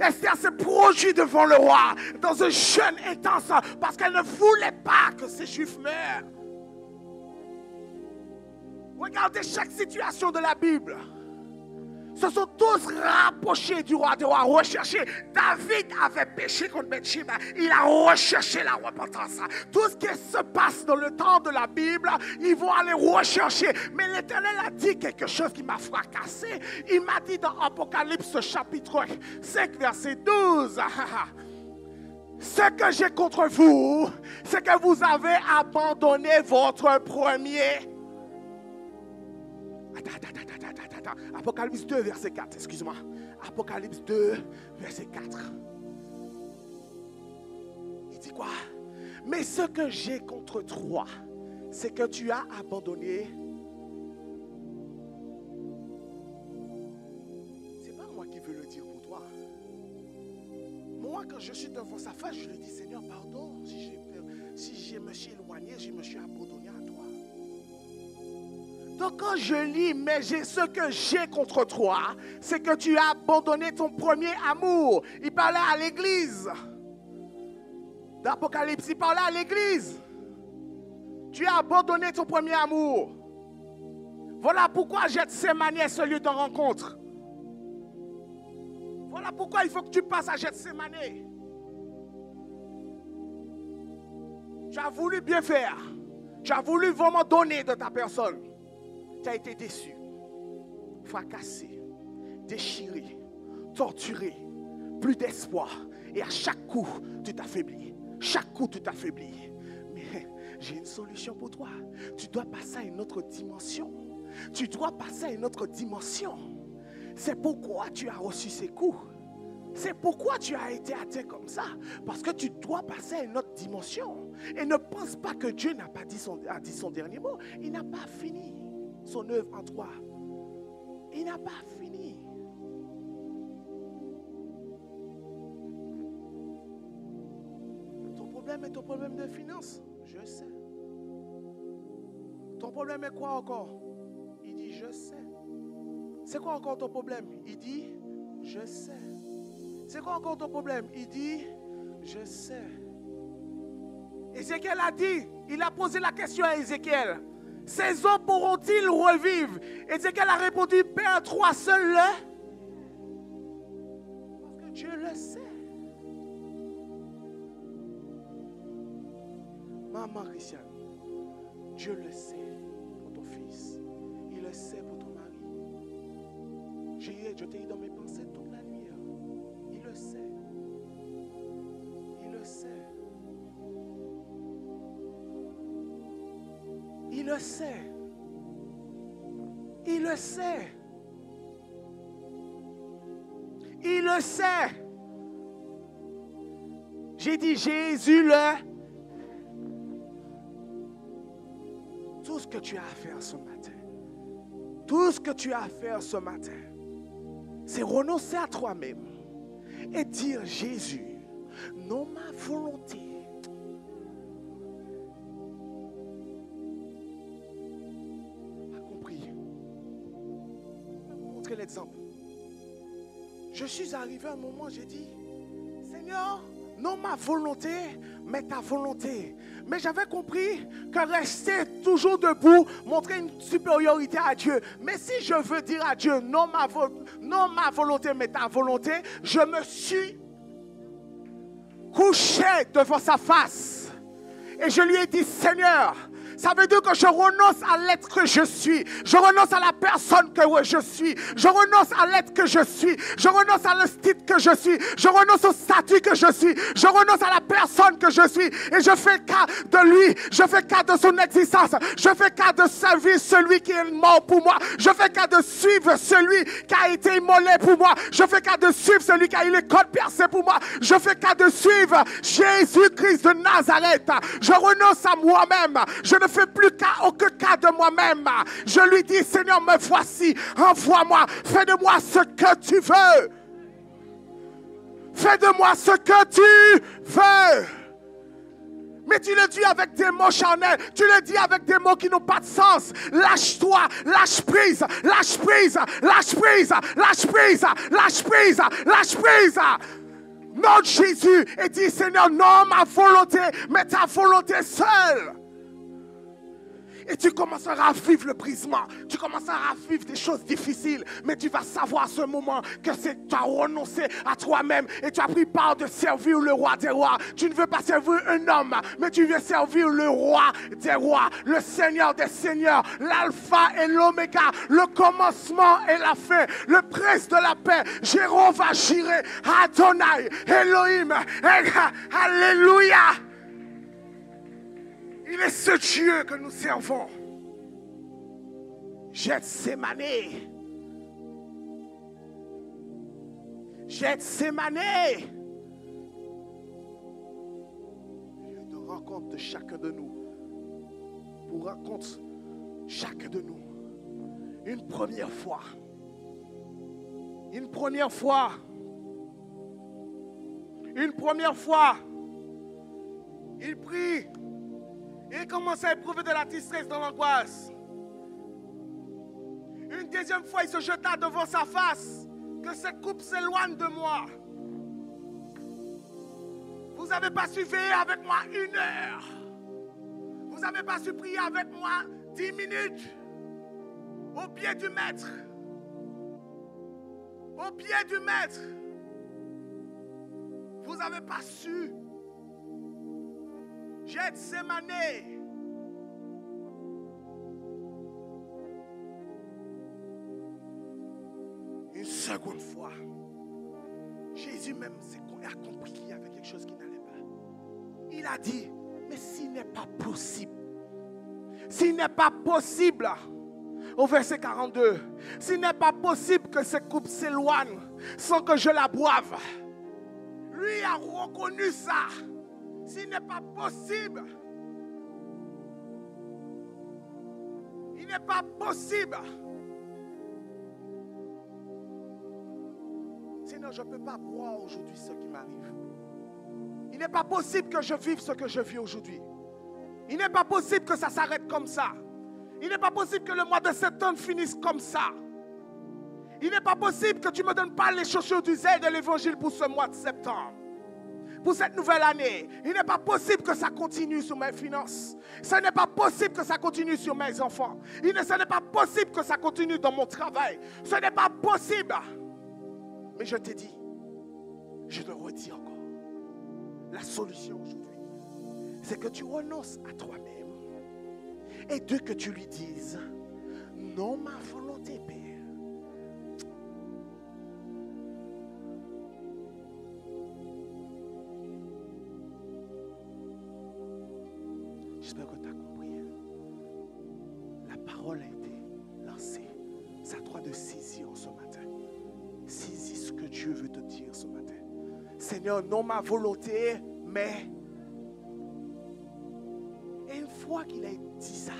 Esther se produit devant le roi dans un jeûne intense parce qu'elle ne voulait pas que ces Juifs meurent. Regardez chaque situation de la Bible. Se sont tous rapprochés du roi des rois, recherchés. David avait péché contre Bathsheba. Il a recherché la repentance. Tout ce qui se passe dans le temps de la Bible, ils vont aller rechercher. Mais l'Éternel a dit quelque chose qui m'a fracassé. Il m'a dit dans Apocalypse chapitre 5, verset 12. Ce que j'ai contre vous, c'est que vous avez abandonné votre premier. Attends. Apocalypse 2, verset 4, excuse-moi. Apocalypse 2, verset 4. Il dit quoi? Mais ce que j'ai contre toi, c'est que tu as abandonné. C'est pas moi qui veux le dire pour toi. Moi, quand je suis devant sa face, je lui dis, Seigneur, pardon, si je me suis éloigné, je me suis abandonné à toi. Donc quand je lis, mais ce que j'ai contre toi, c'est que tu as abandonné ton premier amour. Il parlait à l'église. D'Apocalypse, il parlait à l'église. Tu as abandonné ton premier amour. Voilà pourquoi Gethsémane est ce lieu de rencontre. Voilà pourquoi il faut que tu passes à Gethsémane. Tu as voulu bien faire. Tu as voulu vraiment donner de ta personne. Tu as été déçu, fracassé, déchiré, torturé, plus d'espoir. Et à chaque coup, tu t'affaiblis. Chaque coup, tu t'affaiblis. Mais j'ai une solution pour toi. Tu dois passer à une autre dimension. Tu dois passer à une autre dimension. C'est pourquoi tu as reçu ces coups. C'est pourquoi tu as été atteint comme ça. Parce que tu dois passer à une autre dimension. Et ne pense pas que Dieu n'a pas dit son dernier mot. Il n'a pas fini son œuvre en toi. Il n'a pas fini. Ton problème est ton problème de finances. Je sais. Ton problème est quoi encore? Il dit, je sais. C'est quoi encore ton problème? Il dit, je sais. C'est quoi encore ton problème? Il dit, je sais. Ézéchiel a dit, il a posé la question à Ézéchiel. Ces hommes pourront-ils revivre? Ézéchiel a répondu, Père, toi seul le. Parce que Dieu le sait. Maman Christiane, Dieu le sait pour ton fils. Il le sait pour ton mari. Je t'ai eu dans mes pensées toute la nuit. Il le sait. Il le sait. Il le sait. Il le sait. Il le sait. J'ai dit Jésus le. Tout ce que tu as à faire ce matin, tout ce que tu as à faire ce matin, c'est renoncer à toi-même et dire Jésus, non ma volonté. L'exemple. Je suis arrivé à un moment, j'ai dit, Seigneur, non ma volonté, mais ta volonté. Mais j'avais compris que rester toujours debout, montrer une supériorité à Dieu. Mais si je veux dire à Dieu, non ma volonté, mais ta volonté, je me suis couché devant sa face. Et je lui ai dit, Seigneur, Ça veut dire que je renonce à l'être que je suis. Je renonce à la personne que je suis. Je renonce à l'être que je suis. Je renonce à le style que je suis. Je renonce au statut que je suis. Je renonce à la personne que je suis. Et je fais cas de lui. Je fais cas de son existence. Je fais cas de servir celui qui est mort pour moi. Je fais cas de suivre celui qui a été immolé pour moi. Je fais cas de suivre celui qui a eu les côtes percées pour moi. Je fais cas de suivre Jésus-Christ de Nazareth. Je renonce à moi-même. Je ne fais plus aucun cas de moi-même. Je lui dis, Seigneur, me voici. Envoie-moi. Fais de moi ce que tu veux. Fais de moi ce que tu veux. Mais tu le dis avec des mots charnels. Tu le dis avec des mots qui n'ont pas de sens. Lâche-toi, lâche prise, lâche prise, lâche prise, lâche prise, lâche prise, lâche prise. Non, Jésus, et dis, Seigneur, non ma volonté, mais ta volonté seule. Et tu commenceras à vivre le brisement. Tu commenceras à vivre des choses difficiles. Mais tu vas savoir à ce moment que tu as renoncé à toi-même. Et tu as pris part de servir le roi des rois. Tu ne veux pas servir un homme, mais tu veux servir le roi des rois. Le Seigneur des seigneurs. L'alpha et l'oméga. Le commencement et la fin. Le prince de la paix. Jéhovah Jireh. Adonai. Elohim. Alléluia. Il est ce Dieu que nous servons. Gethsémane. Gethsémane. Lieu de rencontre de chacun de nous. Pour rencontre chacun de nous. Une première fois. Une première fois. Une première fois. Il prie. Il commence à éprouver de la tristesse dans l'angoisse. Une deuxième fois, il se jeta devant sa face. Que cette coupe s'éloigne de moi. Vous n'avez pas su veiller avec moi 1 heure. Vous n'avez pas su prier avec moi 10 minutes. Au pied du maître. Au pied du maître. Vous n'avez pas su. Gethsémane. Une seconde fois, Jésus même a compris qu'il y avait quelque chose qui n'allait pas. Il a dit, mais s'il n'est pas possible, s'il n'est pas possible, au verset 42, s'il n'est pas possible que cette coupe s'éloigne sans que je la boive, lui a reconnu ça. S'il n'est pas possible, il n'est pas possible. Sinon, je ne peux pas boire aujourd'hui ce qui m'arrive. Il n'est pas possible que je vive ce que je vis aujourd'hui. Il n'est pas possible que ça s'arrête comme ça. Il n'est pas possible que le mois de septembre finisse comme ça. Il n'est pas possible que tu ne me donnes pas les chaussures du zèle de l'évangile pour ce mois de septembre. Pour cette nouvelle année, il n'est pas possible que ça continue sur mes finances. Ce n'est pas possible que ça continue sur mes enfants. Ce n'est pas possible que ça continue dans mon travail. Ce n'est pas possible. Mais je t'ai dit, je le redis encore, la solution aujourd'hui, c'est que tu renonces à toi-même et que tu lui dises, non ma volonté, Père. J'espère que tu as compris. La parole a été lancée. C'est à toi de saisir ce matin. Saisis ce que Dieu veut te dire ce matin. Seigneur, non ma volonté, mais... Et une fois qu'il a dit ça,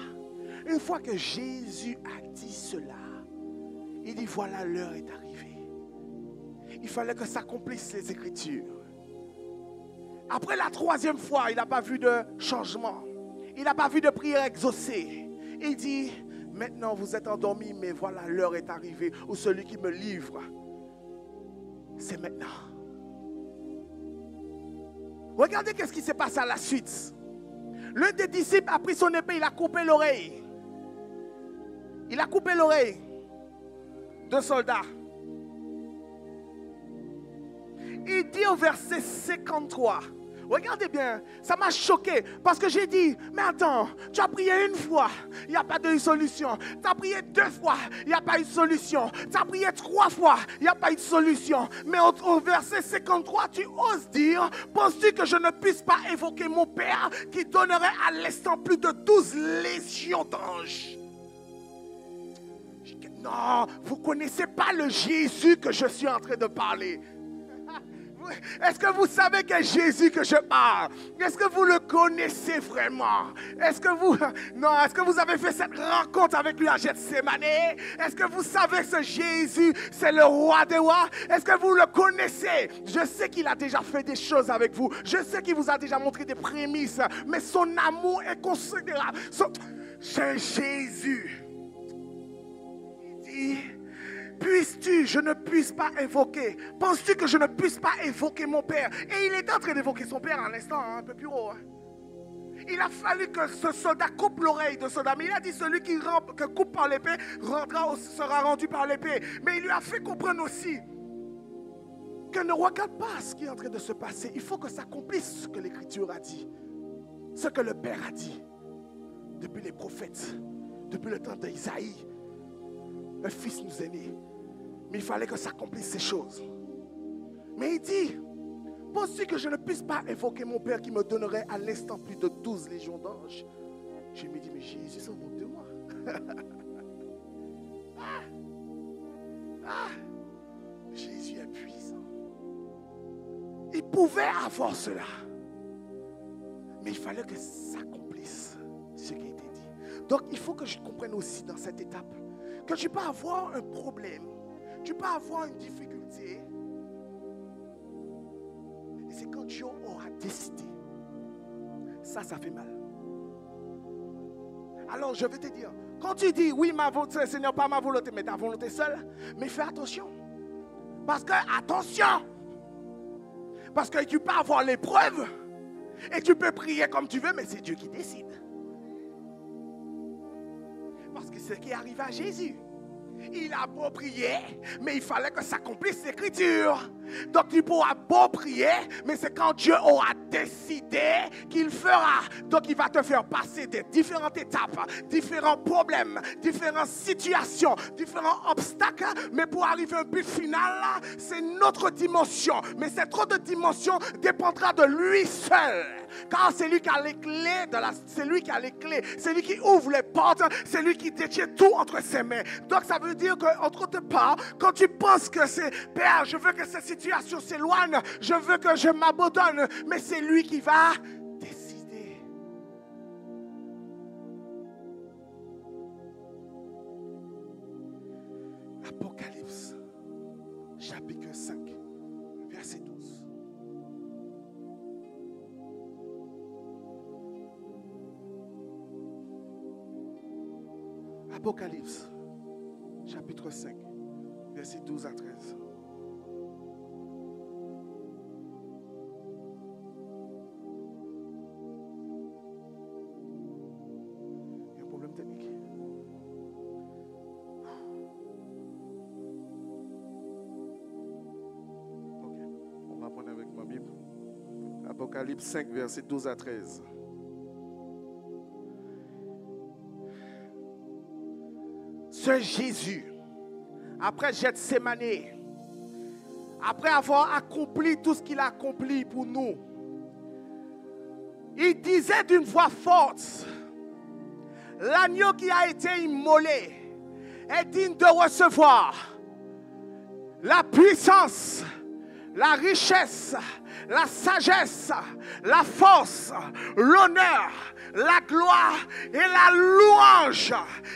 une fois que Jésus a dit cela, il dit voilà, l'heure est arrivée. Il fallait que s'accomplissent les Écritures. Après la 3e fois, il n'a pas vu de changement. Il n'a pas vu de prière exaucée. Il dit, maintenant vous êtes endormis, mais voilà, l'heure est arrivée où celui qui me livre, c'est maintenant. Regardez qu'est-ce qui s'est passé à la suite. L'un des disciples a pris son épée, il a coupé l'oreille. Il a coupé l'oreille d'un soldat. Il dit au verset 53, Regardez bien, ça m'a choqué parce que j'ai dit, mais attends, tu as prié une fois, il n'y a pas de solution. Tu as prié 2 fois, il n'y a pas eu de solution. Tu as prié 3 fois, il n'y a pas eu de solution. Mais au verset 53, tu oses dire, penses-tu que je ne puisse pas évoquer mon Père qui donnerait à l'instant plus de 12 légions d'anges? Non, vous ne connaissez pas le Jésus que je suis en train de parler. Est-ce que vous savez quel Jésus que je parle? Est-ce que vous le connaissez vraiment? Est-ce que vous avez fait cette rencontre avec lui à Gethsémane? Est-ce que vous savez ce Jésus, c'est le roi des rois? Est-ce que vous le connaissez? Je sais qu'il a déjà fait des choses avec vous. Je sais qu'il vous a déjà montré des prémices. Mais son amour est considérable. C'est Jésus. Il dit... Puisses-tu, je ne puisse pas invoquer. Penses-tu que je ne puisse pas évoquer mon Père? Et il est en train d'évoquer son Père à l'instant, un peu plus haut. Il a fallu que ce soldat coupe l'oreille de son ami. Il a dit celui qui coupe par l'épée sera rendu par l'épée. Mais il lui a fait comprendre aussi que ne regarde pas ce qui est en train de se passer. Il faut que s'accomplisse ce que l'Écriture a dit. Ce que le Père a dit. Depuis les prophètes, depuis le temps d'Isaïe. Un fils nous est né. Mais il fallait que s'accomplissent ces choses. Mais il dit, penses-tu que je ne puisse pas évoquer mon Père qui me donnerait à l'instant plus de 12 légions d'anges? Je me dis, mais Jésus s'en moque de moi. Jésus est puissant. Il pouvait avoir cela. Mais il fallait que s'accomplisse ce qui a été dit. Donc il faut que je comprenne aussi dans cette étape que tu peux avoir un problème, tu peux avoir une difficulté. Et c'est quand Dieu aura décidé. Ça fait mal. Alors je vais te dire, quand tu dis, oui, ma volonté, Seigneur, pas ma volonté, mais ta volonté seule, mais fais attention. Parce que, attention, parce que tu peux avoir l'épreuve et tu peux prier comme tu veux, mais c'est Dieu qui décide. Parce que c'est ce qui est arrivé à Jésus. Il a beau prier, mais il fallait que s'accomplisse l'Écriture. Donc tu pourras beau prier, mais c'est quand Dieu aura décidé qu'il fera. Donc il va te faire passer des différentes étapes, différents problèmes, différentes situations, différents obstacles. Mais pour arriver au but final, c'est notre dimension. Mais cette autre dimension dépendra de lui seul. Car c'est lui qui a les clés, c'est lui qui a les clés, c'est lui qui ouvre les portes, c'est lui qui détient tout entre ses mains. Donc ça veut dire qu'entre autres part, quand tu penses que c'est Père, je veux que cette situation s'éloigne, je veux que je m'abandonne, mais c'est lui qui va décider. Apocalypse, chapitre 5, verset 12. Apocalypse, chapitre 5, verset 12 à 13. Il y a un problème technique. Ok, on va prendre avec ma Bible. Apocalypse 5, verset 12 à 13. Ce Jésus, après Gethsémane, après avoir accompli tout ce qu'il a accompli pour nous, il disait d'une voix forte, l'agneau qui a été immolé est digne de recevoir la puissance, la richesse, la sagesse, la force, l'honneur, la gloire et la louange.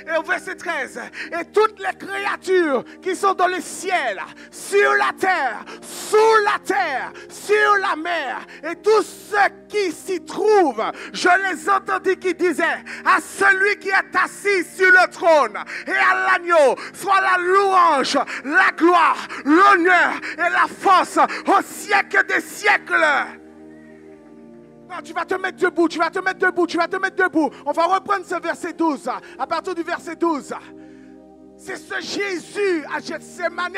Et au verset 13, et toutes les créatures qui sont dans le ciel, sur la terre, sous la terre, sur la mer, et tous ceux qui s'y trouvent, je les entendis qui disaient, à celui qui est assis sur le trône et à l'agneau, soit la louange, la gloire, l'honneur et la force au siècle des siècles. Non, tu vas te mettre debout, tu vas te mettre debout, tu vas te mettre debout. On va reprendre ce verset 12. À partir du verset 12. C'est ce Jésus à Gethsémane,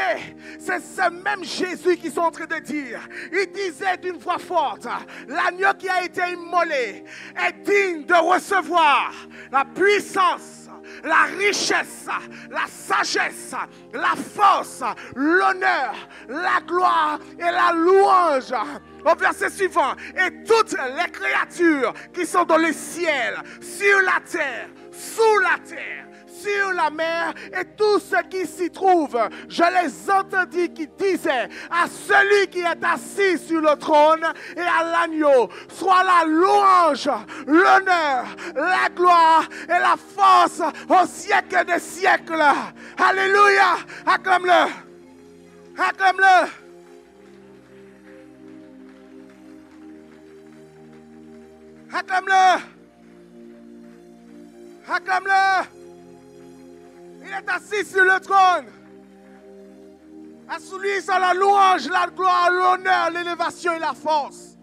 c'est ce même Jésus qu'ils sont en train de dire. Il disait d'une voix forte, l'agneau qui a été immolé est digne de recevoir la puissance, la richesse, la sagesse, la force, l'honneur, la gloire et la louange. Au verset suivant, et toutes les créatures qui sont dans le ciel, sur la terre, sous la terre, sur la mer et tout ce qui s'y trouve. Je les entendis qui disaient à celui qui est assis sur le trône et à l'agneau, soit la louange, l'honneur, la gloire et la force au siècle des siècles. Alléluia. Acclame-le. Acclame-le. Acclame-le. Acclame-le. Il est assis sur le trône. À celui sont la louange, la gloire, l'honneur, l'élévation et la force.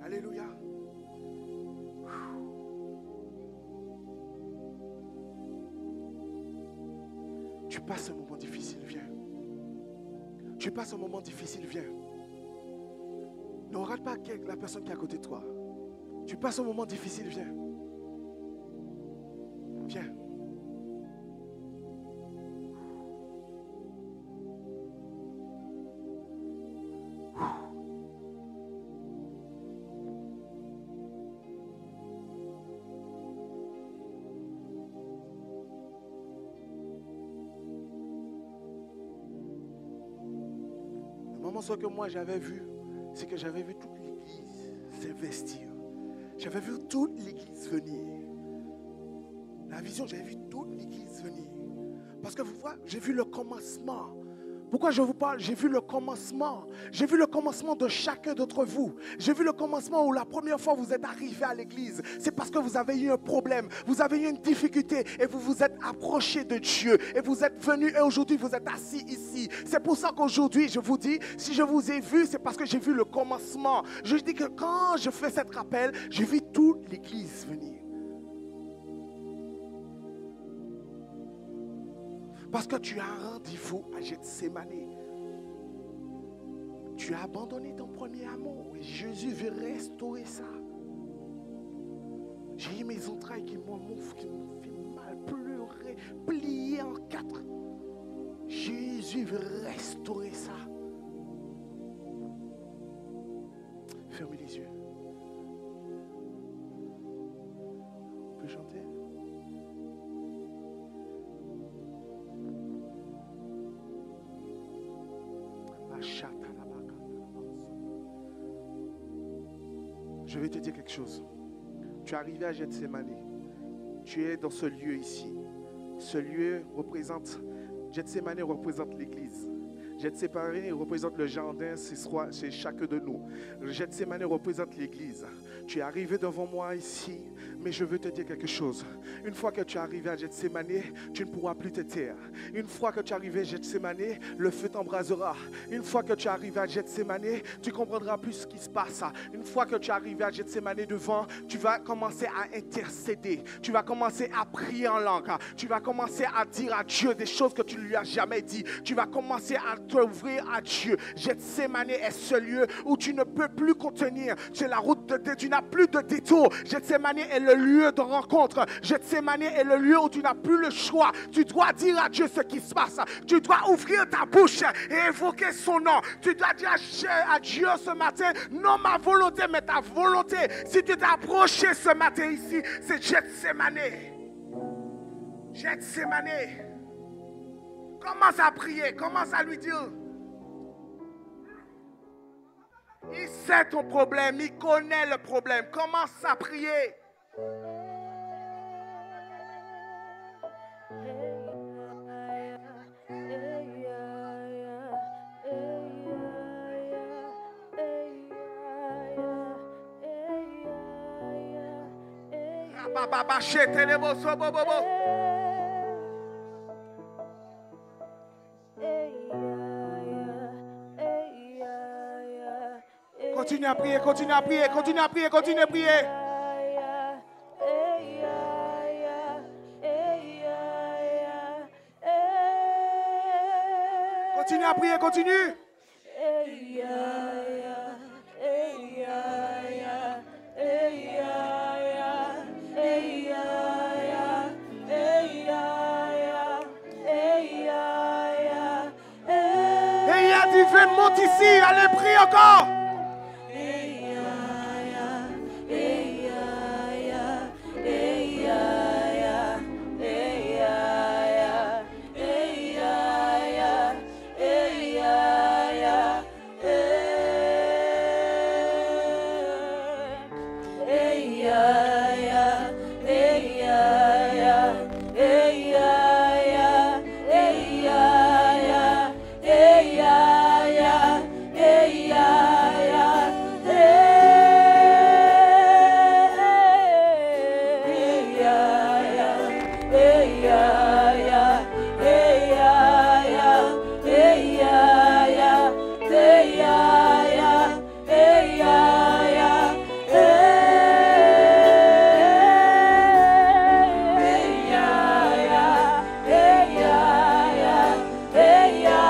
Alléluia. Tu passes un moment difficile, viens. Tu passes un moment difficile, viens. Ne regarde pas la personne qui est à côté de toi. Tu passes un moment difficile, viens. Viens. Le moment que moi j'avais vu, c'est que j'avais vu toute l'église s'investir. J'avais vu toute l'église venir. La vision, j'avais vu toute l'église venir. Parce que vous voyez, j'ai vu le commencement. Pourquoi je vous parle? J'ai vu le commencement. J'ai vu le commencement de chacun d'entre vous. J'ai vu le commencement où la première fois vous êtes arrivé à l'église. C'est parce que vous avez eu un problème. Vous avez eu une difficulté. Et vous vous êtes approché de Dieu. Et vous êtes venu. Et aujourd'hui, vous êtes assis ici. C'est pour ça qu'aujourd'hui, je vous dis, si je vous ai vu, c'est parce que j'ai vu le commencement. Je dis que quand je fais cet rappel, j'ai vu toute l'église venir. Parce que tu as un rendez-vous à Gethsémane. Tu as abandonné ton premier amour. Et Jésus veut restaurer ça. J'ai eu mes entrailles qui m'ont fait mal, pleurer, plier en quatre. Jésus veut restaurer ça. Fermez les yeux. On peut chanter? Je vais te dire quelque chose. Tu es arrivé à Gethsémane. Tu es dans ce lieu ici. Ce lieu représente, Gethsémane représente l'église. Gethsémane représente le jardin, c'est chacun de nous. Gethsémane représente l'église. Tu es arrivé devant moi ici, mais je veux te dire quelque chose. Une fois que tu es arrivé à Gethsémane, tu ne pourras plus te taire. Une fois que tu es arrivé à Gethsémane, le feu t'embrasera. Une fois que tu es arrivé à Gethsémane, tu comprendras plus ce qui se passe. Une fois que tu es arrivé à Gethsémane devant, tu vas commencer à intercéder. Tu vas commencer à prier en langue. Tu vas commencer à dire à Dieu des choses que tu ne lui as jamais dit. Tu vas commencer à t'ouvrir à Dieu. Gethsémane est ce lieu où tu ne peux plus contenir. C'est la route de Dieu. Tu n'as plus de détour. Gethsémane est le lieu de rencontre. Gethsémane est le lieu où tu n'as plus le choix. Tu dois dire à Dieu ce qui se passe. Tu dois ouvrir ta bouche et évoquer son nom. Tu dois dire à Dieu ce matin, non ma volonté, mais ta volonté. Si tu t'es approché ce matin ici, c'est Gethsémane. Gethsémane. Commence à prier, commence à lui dire. Il sait ton problème, il connaît le problème. Commence à prier. Continue à prier, continue à prier, continue à prier, continue à prier. Continue à prier, continue. Monte ici, allez prier encore.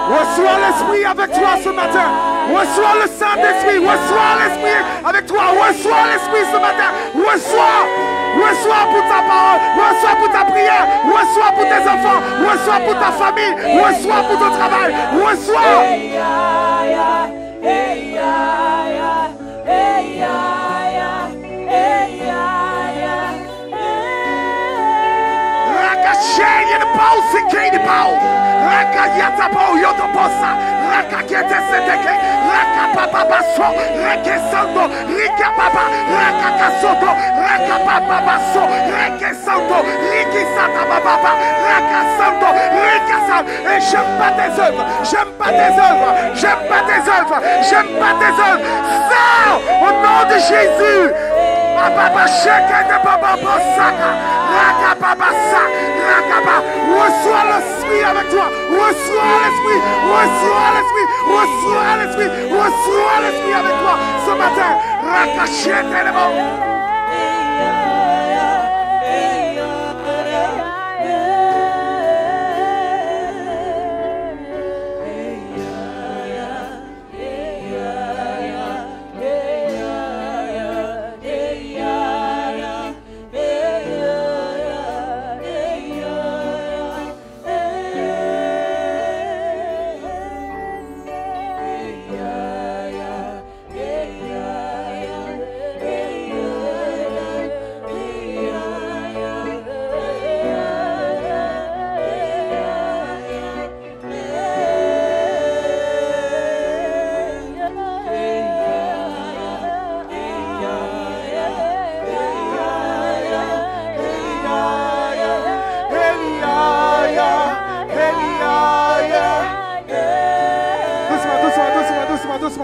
Reçois l'Esprit avec toi ce matin. Reçois le Saint-Esprit. Reçois l'Esprit avec toi. Reçois l'Esprit ce matin. Reçois pour ta parole. Reçois pour ta prière. Reçois pour tes enfants. Reçois pour ta famille. Reçois pour ton travail. Reçois. Rakashenya de pau sikei de pau. Rakayata pau yoto posa. Rakakete seteke. Rakapapabaso. Rekesando. Rikapapa. Rakakasoto. Rakapapabaso. Rekesanto. Rikisata bababa. Rakasanto. Rikasam. Et j'aime pas tes œuvres. J'aime pas tes œuvres. J'aime pas tes œuvres. J'aime pas tes œuvres. Sors au nom de Jésus. Papa cheke de papa saka. Rakapapasa. Rakapa. Reçois l'Esprit avec toi. Reçois l'Esprit. Reçois l'Esprit. Reçois l'Esprit. Reçois l'Esprit avec toi ce matin. Rakachete de bon.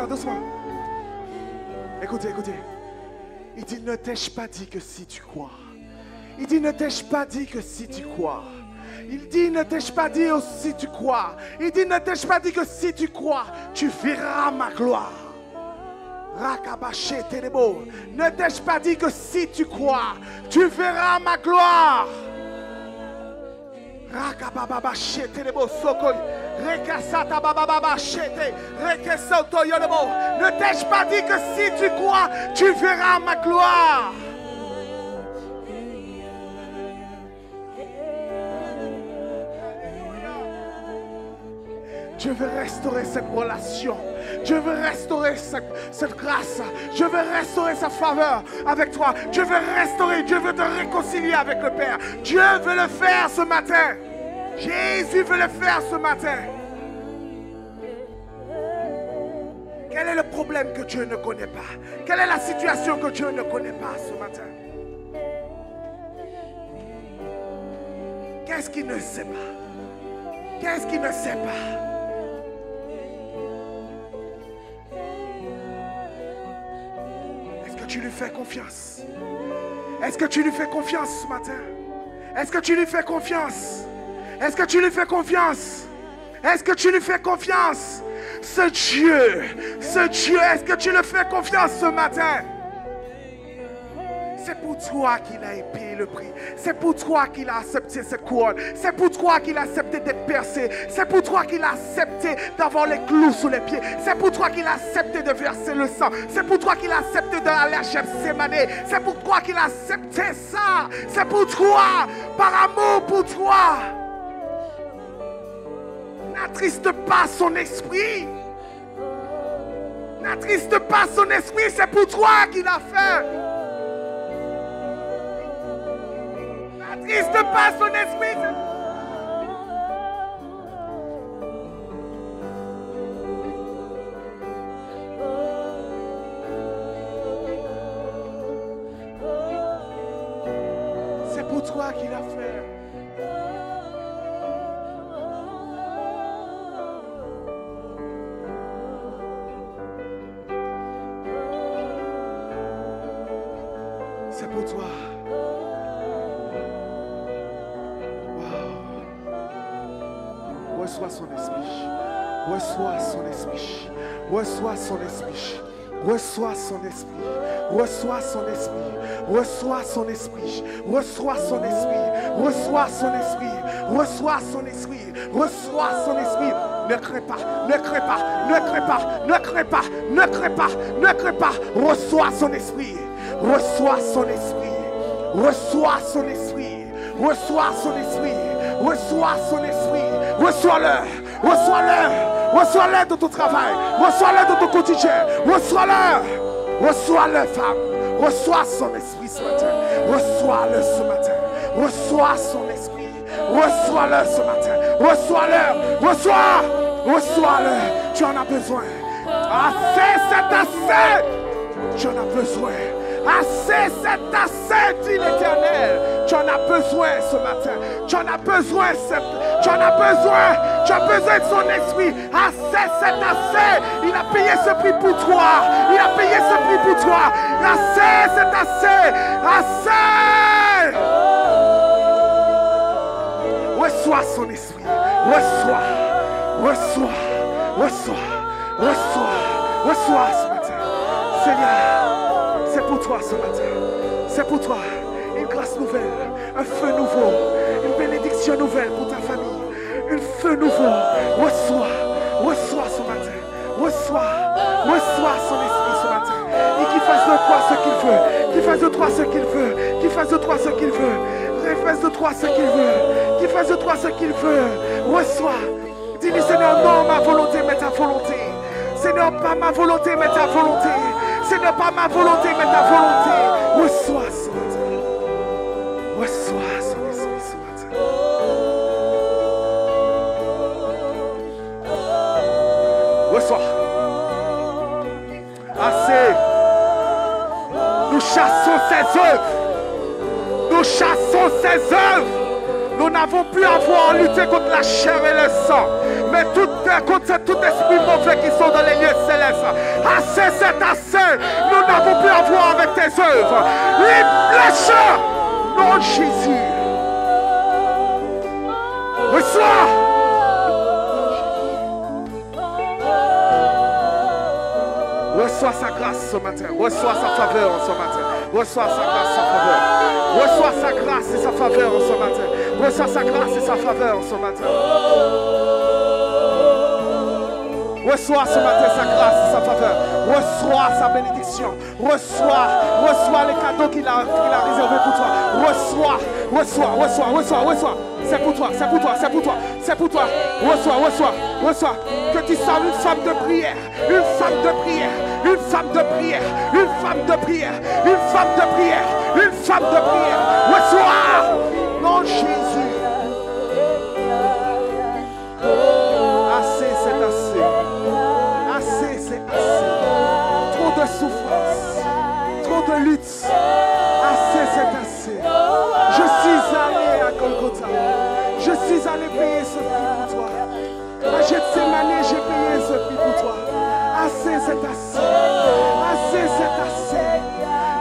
Doucement. Écoutez. Il dit, ne t'ai-je pas dit que si tu crois. Il dit, ne t'ai-je pas dit que si tu crois. Il dit, ne t'ai-je pas dit aussi tu crois. Il dit, ne t'ai-je pas dit que si tu crois, tu verras ma gloire. Rakabaché Télébo. Ne t'ai-je pas dit que si tu crois, tu verras ma gloire. Rakababaché Télébo Sokoy. Rekasata bababa chete, rekesoto yodobo. Ne t'ai-je pas dit que si tu crois, tu verras ma gloire. Je veux restaurer cette relation. Je veux restaurer cette grâce. Je veux restaurer sa faveur avec toi. Je veux restaurer. Dieu veut te réconcilier avec le Père. Dieu veut le faire ce matin. Jésus veut le faire ce matin. Quel est le problème que Dieu ne connaît pas? Quelle est la situation que Dieu ne connaît pas ce matin? Qu'est-ce qu'il ne sait pas? Qu'est-ce qu'il ne sait pas? Est-ce que tu lui fais confiance? Est-ce que tu lui fais confiance ce matin? Est-ce que tu lui fais confiance? Est-ce que tu lui fais confiance? Est-ce que tu lui fais confiance? Ce Dieu, est-ce que tu le fais confiance ce matin? C'est pour toi qu'il a payé le prix. C'est pour toi qu'il a accepté cette couronne. C'est pour toi qu'il a accepté d'être percé. C'est pour toi qu'il a accepté d'avoir les clous sous les pieds. C'est pour toi qu'il a accepté de verser le sang. C'est pour toi qu'il a accepté d'aller à Gethsémane. C'est pour toi qu'il a accepté ça. C'est pour toi, par amour pour toi. N'attriste pas son esprit. N'attriste pas son esprit. C'est pour toi qu'il a fait. N'attriste pas son esprit. C'est pour toi qu'il a fait. C'est pour toi. Reçois son esprit. Reçois son esprit. Reçois son esprit. Reçois son esprit. Reçois son esprit. Reçois son esprit. Reçois son esprit. Reçois son esprit. Reçois son esprit. Reçois son esprit. Ne crains pas. Ne crains pas. Ne crains pas. Ne crains pas. Ne crains pas. Ne crains pas. Reçois son esprit. Reçois son esprit. Reçois son esprit. Reçois son esprit. Reçois son esprit. Reçois-le. Reçois-le. Reçois-le de ton travail. Reçois-le de ton quotidien. Reçois-le. Reçois-le, femme. Reçois son esprit ce matin. Reçois-le ce matin. Reçois son esprit. Reçois-le ce matin. Reçois-le. Reçois. Reçois-le. Tu en as besoin. Assez, c'est assez. Tu en as besoin. Assez, c'est assez, dit l'Éternel. Tu en as besoin ce matin. Tu en as besoin. Tu en as besoin. Tu as besoin de son esprit. Assez, c'est assez. Il a payé ce prix pour toi. Il a payé ce prix pour toi. Assez, c'est assez. Assez. Reçois son esprit. Reçois. Reçois. Reçois. Reçois. Reçois ce matin. Seigneur, c'est pour toi ce matin. C'est pour toi. Une grâce nouvelle. Un feu nouveau. Une bénédiction nouvelle pour ta famille. Un feu nouveau. Reçois. Reçois ce matin. Reçois. Reçois son esprit ce matin. Et qu'il fasse de toi ce qu'il veut. Qu'il fasse de toi ce qu'il veut. Qu'il fasse de toi ce qu'il veut. Qu'il fasse de toi ce qu'il veut. Qu'il fasse de toi ce qu'il veut. Reçois. Dis-lui, Seigneur, non ma volonté, mais ta volonté. Seigneur, pas ma volonté, mais ta volonté. Seigneur, pas ma volonté, mais ta volonté. Reçois ce matin. Reçois son esprit ce matin. Reçois. Assez. Nous chassons ses œuvres. Nous chassons ses œuvres. Nous n'avons plus à avoir lutter contre la chair et le sang, mais contre tout esprit mauvais qui sont dans les lieux célestes. Assez, c'est assez. Nous n'avons plus à voir avec tes œuvres. Les blessures, nom de Jésus. Reçois. Reçois sa grâce ce matin. Reçois sa faveur ce matin. Reçois sa grâce, sa faveur. Reçois sa grâce et sa faveur ce matin. Reçois sa grâce et sa faveur ce matin. Reçois ce matin sa grâce et sa faveur. Reçois sa bénédiction. Reçois les cadeaux qu'il a réservés pour toi. Reçois. C'est pour toi. Reçois. Que tu sois une femme de prière. Une femme de prière. Reçois. Nom de Jésus. Assez, c'est assez. Assez, c'est assez. Trop de souffrance. Trop de lutte. Assez, c'est assez. Je suis allé à Golgotha. Je suis allé payer ce prix pour toi. À Gethsémane, j'ai payé ce prix pour toi. Assez, c'est assez. Assez, c'est assez.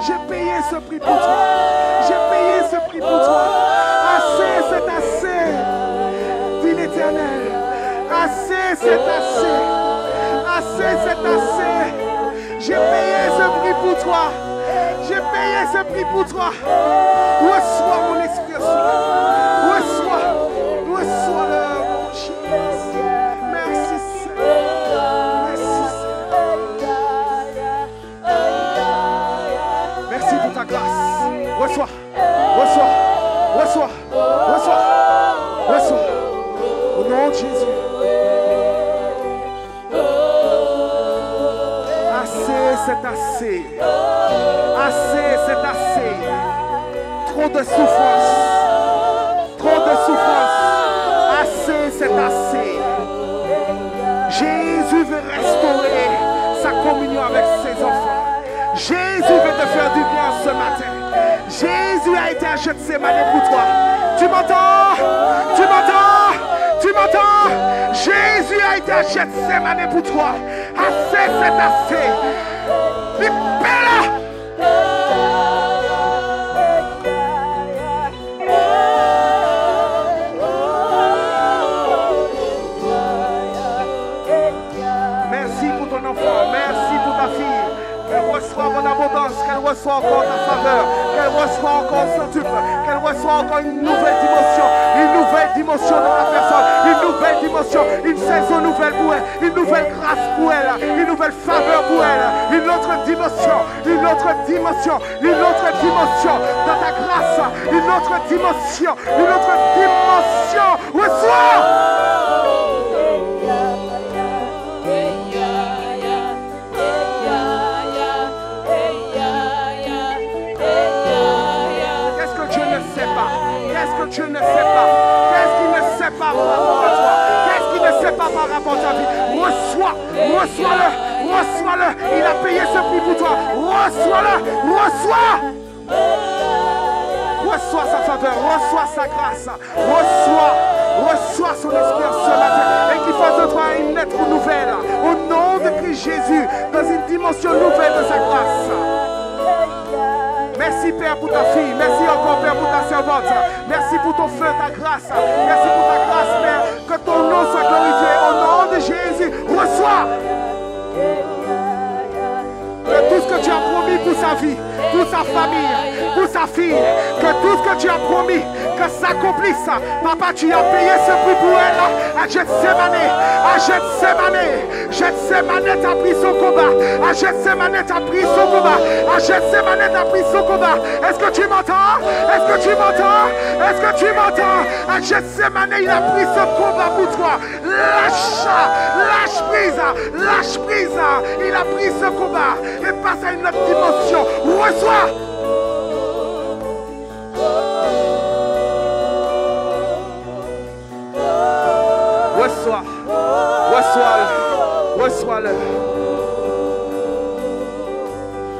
J'ai payé ce prix pour toi. Assez, c'est assez. Dit l'Éternel. Assez, c'est assez. Assez, c'est assez. J'ai payé ce prix pour toi. J'ai payé ce prix pour toi. Reçois mon esprit. Reçois. Reçois-le, mon Jésus. Merci, Seigneur. Merci, Seigneur. Merci pour ta grâce. Reçois. Reçois. Reçois. Reçois. Reçois. Au nom de Jésus. Assez, c'est assez. Assez, c'est assez. Trop de souffrance. Trop de souffrance. Assez, c'est assez. Jésus veut restaurer sa communion avec ses enfants. Jésus veut te faire du bien ce matin. Jésus a été à Gethsémane pour toi. Tu m'entends? Tu m'entends? Tu m'entends? Jésus a été à Gethsémane pour toi. Assez, c'est assez. Libère-la. Merci pour ton enfant. Merci pour ta fille. Qu'elle reçoive en abondance, qu'elle reçoive encore ta faveur, qu'elle reçoive encore son tuple, qu'elle reçoive encore une nouvelle dimension dans la personne, une nouvelle dimension, une saison nouvelle pour elle, une nouvelle grâce pour elle, une nouvelle faveur pour elle, une autre dimension dans ta grâce, une autre dimension, reçois! Je ne sais pas. Qu'est-ce qu'il ne sait pas par rapport à toi? Qu'est-ce qu'il ne sait pas par rapport à ta vie? Reçois-le. Il a payé ce prix pour toi. Reçois-le. Reçois sa faveur. Reçois sa grâce. Reçois son esprit ce matin. Et qu'il fasse de toi une lettre nouvelle. Au nom de Christ Jésus. Dans une dimension nouvelle de sa grâce. Merci Père pour ta fille, merci encore Père pour ta servante, merci pour ton feu, ta grâce, merci pour ta grâce Père, que ton nom soit glorifié, au nom de Jésus, reçois que tout ce que tu as promis pour sa vie, pour sa famille, pour sa fille, que tout ce que tu as promis, que s'accomplisse. Papa, tu as payé ce prix pour elle à Gethsémane. Gethsémane t'a pris son combat. À Gethsémane t'a pris son combat. À Gethsémane t'a pris son combat. Est-ce que tu m'entends? Est-ce que tu m'entends? Est-ce que tu m'entends? À Gethsémane, il a pris ce combat pour toi. Lâche prise. Il a pris ce combat et passe à une autre dimension. Reçois. Reçois-le.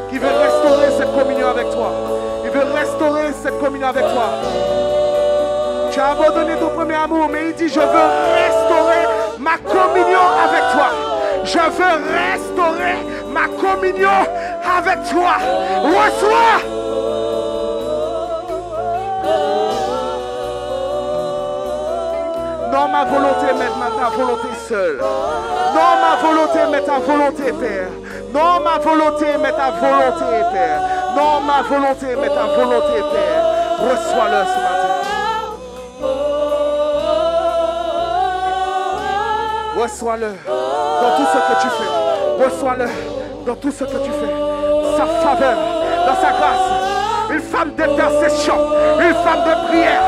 Qui veut restaurer cette communion avec toi. Il veut restaurer cette communion avec toi. Tu as abandonné ton premier amour, mais il dit, je veux restaurer ma communion avec toi. Je veux restaurer ma communion avec toi. Reçois. Non ma volonté, mais ta volonté seule. Non ma volonté, mais ta volonté, Père. Non ma volonté, mais ta volonté, Père. Non ma volonté, mais ta volonté, Père. Reçois-le ce matin. Reçois-le dans tout ce que tu fais. Reçois-le dans tout ce que tu fais. Sa faveur, dans sa grâce. Une femme d'intercession, une femme de prière.